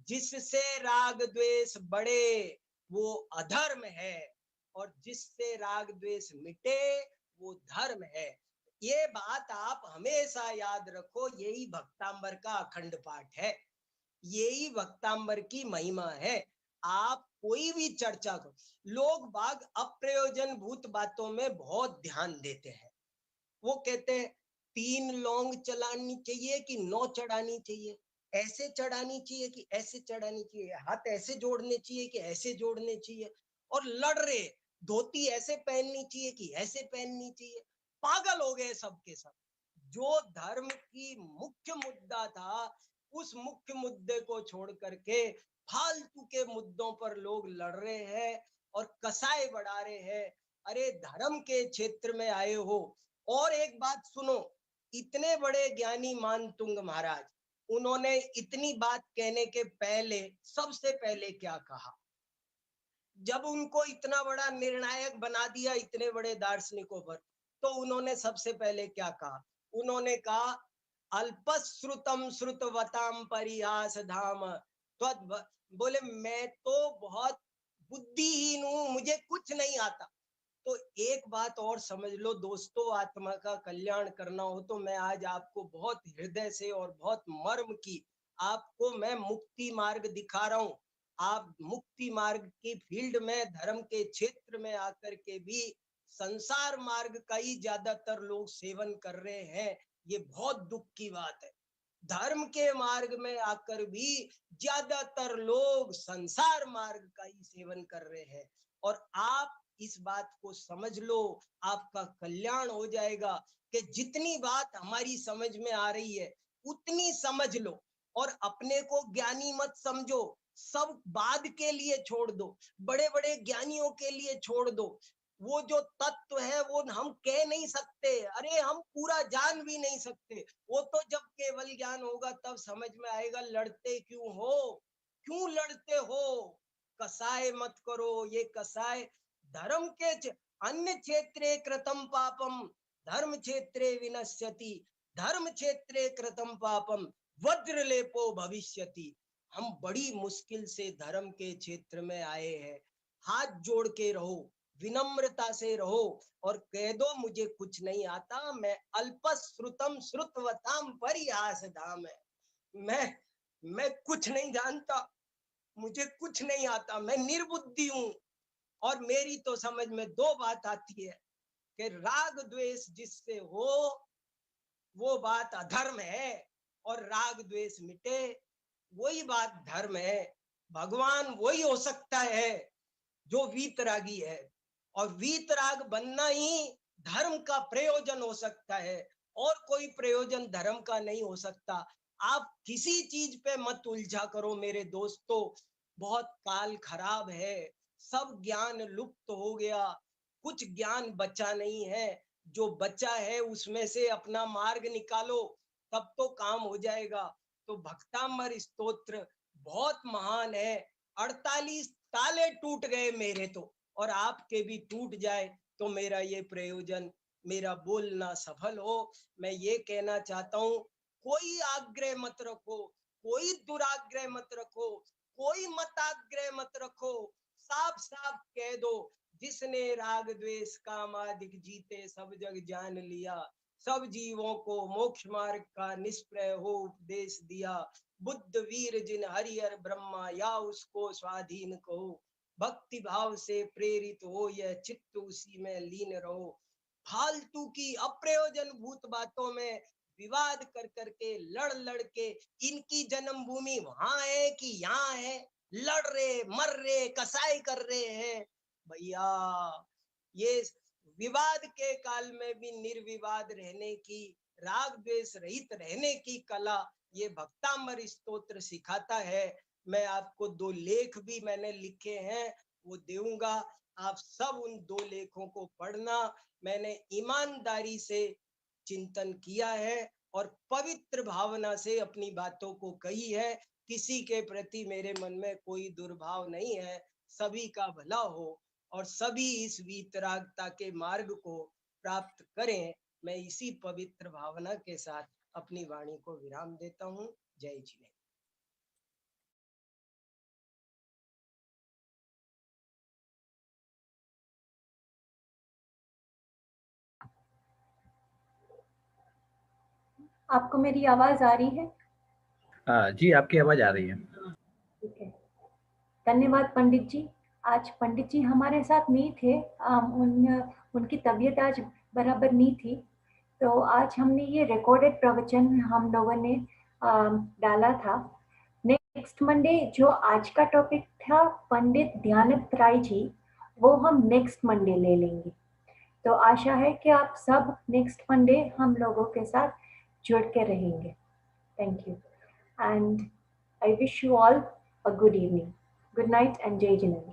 जिससे राग द्वेष बढ़े वो अधर्म है, और जिससे राग द्वेष मिटे वो धर्म है। ये बात आप हमेशा याद रखो, यही भक्तांबर का अखंड पाठ है, यही भक्तांबर की महिमा है। आप कोई भी चर्चा करो, लोग बाग अप्रयोजन भूत बातों में बहुत ध्यान देते हैं। वो कहते हैं 3 लौंग चलानी चाहिए कि 9 चढ़ानी चाहिए, ऐसे चढ़ानी चाहिए कि ऐसे चढ़ानी चाहिए, हाथ ऐसे जोड़ने चाहिए कि ऐसे जोड़ने चाहिए, और लड़ रहे धोती ऐसे पहननी चाहिए कि ऐसे पहननी चाहिए। पागल हो गए सबके सब। जो धर्म की मुख्य मुद्दा था, उस मुख्य मुद्दे को छोड़ करके फालतू के मुद्दों पर लोग लड़ रहे हैं और कसाई बढ़ा रहे हैं। अरे धर्म के क्षेत्र में आए हो। और एक बात सुनो, इतने बड़े ज्ञानी मानतुंग महाराज, उन्होंने इतनी बात कहने के पहले सबसे पहले क्या कहा? जब उनको इतना बड़ा निर्णायक बना दिया इतने बड़े दार्शनिकों पर, तो उन्होंने सबसे पहले क्या कहा? उन्होंने कहा अल्पश्रुतम श्रुतवताम परिहास धाम त्वद्, बोले मैं तो बहुत बुद्धिहीन हूं, मुझे कुछ नहीं आता। तो एक बात और समझ लो दोस्तों, आत्मा का कल्याण करना हो तो मैं आज आपको बहुत हृदय से और बहुत मर्म की आपको मैं मुक्ति मार्ग दिखा रहा हूं। आप मुक्ति मार्ग की फील्ड में धर्म के क्षेत्र में आकर के भी संसार मार्ग का ही ज्यादातर लोग सेवन कर रहे हैं, ये बहुत दुख की बात है। धर्म के मार्ग में आकर भी ज्यादातर लोग संसार मार्ग का ही सेवन कर रहे हैं। और आप इस बात को समझ लो, आपका कल्याण हो जाएगा कि जितनी बात हमारी समझ में आ रही है उतनी समझ लो, और अपने को ज्ञानी मत समझो, सब बाद के लिए छोड़ दो, बड़े बड़े ज्ञानियों के लिए छोड़ दो। वो जो तत्व है वो हम कह नहीं सकते, अरे हम पूरा जान भी नहीं सकते। वो तो जब केवल ज्ञान होगा तब समझ में आएगा लड़ते क्यों हो, क्यों लड़ते हो। कसाय मत करो, ये कसाय धर्म के अन्य क्षेत्रे कृतम पापम धर्म क्षेत्रे विनश्यति, धर्म क्षेत्रे कृतम पापम वज्रलेपो भविष्यति। हम बड़ी मुश्किल से धर्म के क्षेत्र में आए हैं। हाथ जोड़ के रहो, विनम्रता से रहो और कह दो मुझे कुछ नहीं आता, मैं अल्पश्रुतम श्रुतवताम परिहास धाम है। मैं कुछ नहीं जानता, मुझे कुछ नहीं आता, मैं निर्बुद्धि हूँ। और मेरी तो समझ में दो बात आती है कि राग द्वेष जिससे हो वो बात अधर्म है, और राग द्वेष मिटे वही बात धर्म है। भगवान वही हो सकता है जो वीतरागी है, और वीतराग बनना ही धर्म का प्रयोजन हो सकता है, और कोई प्रयोजन धर्म का नहीं हो सकता। आप किसी चीज पे मत उलझा करो मेरे दोस्तों, बहुत काल खराब है, सब ज्ञान लुप्त हो गया, कुछ ज्ञान बचा नहीं है। जो बचा है उसमें से अपना मार्ग निकालो, तब तो काम हो जाएगा। तो भक्तामर स्तोत्र बहुत महान है। 48 ताले टूट गए मेरे तो, और आपके भी टूट जाए तो मेरा ये प्रयोजन, मेरा बोलना सफल हो। मैं ये कहना चाहता हूँ, कोई आग्रह मत रखो, कोई दुराग्रह मत रखो, कोई मताग्रह मत रखो, साफ साफ कह दो जिसने राग द्वेष काम आदि जीते सब जग जान लिया, सब जीवों को मोक्ष मार्ग का निष्प्रय हो उपदेश दिया, बुद्ध वीर जिन हरिहर ब्रह्मा या उसको स्वाधीन कहो, भक्ति भाव से प्रेरित हो यह चित्त उसी में लीन रहो। फालतू की अप्रयोजन भूत बातों में विवाद कर करके लड़ लड़ के, इनकी जन्मभूमि वहां है कि यहाँ है, लड़ रहे मर रहे कसाई कर रहे हैं। भैया ये विवाद के काल में भी निर्विवाद रहने की, राग द्वेष रहित रहने की कला ये भक्तामर स्तोत्र सिखाता है। मैं आपको 2 लेख भी मैंने लिखे हैं, वो दूंगा, आप सब उन 2 लेखों को पढ़ना। मैंने ईमानदारी से चिंतन किया है और पवित्र भावना से अपनी बातों को कही है। किसी के प्रति मेरे मन में कोई दुर्भाव नहीं है, सभी का भला हो और सभी इस वीतरागता के मार्ग को प्राप्त करें। मैं इसी पवित्र भावना के साथ अपनी वाणी को विराम देता हूँ। जय जिनेन्द्र। आपको मेरी आवाज आ रही है? जी, आपकी आवाज आ रही है। ठीक है, धन्यवाद पंडित जी। आज पंडित जी हमारे साथ नहीं थे, उनकी तबीयत आज बराबर नहीं थी, तो आज हमने ये रिकॉर्डेड प्रवचन हम लोगों ने डाला था। नेक्स्ट मंडे जो आज का टॉपिक था पंडित ध्यानत राय जी, वो हम नेक्स्ट मंडे ले लेंगे। तो आशा है कि आप सब नेक्स्ट मंडे हम लोगों के साथ जुड़ के रहेंगे। Thank you and I wish you all a good evening. Good night and Jai Jinendra.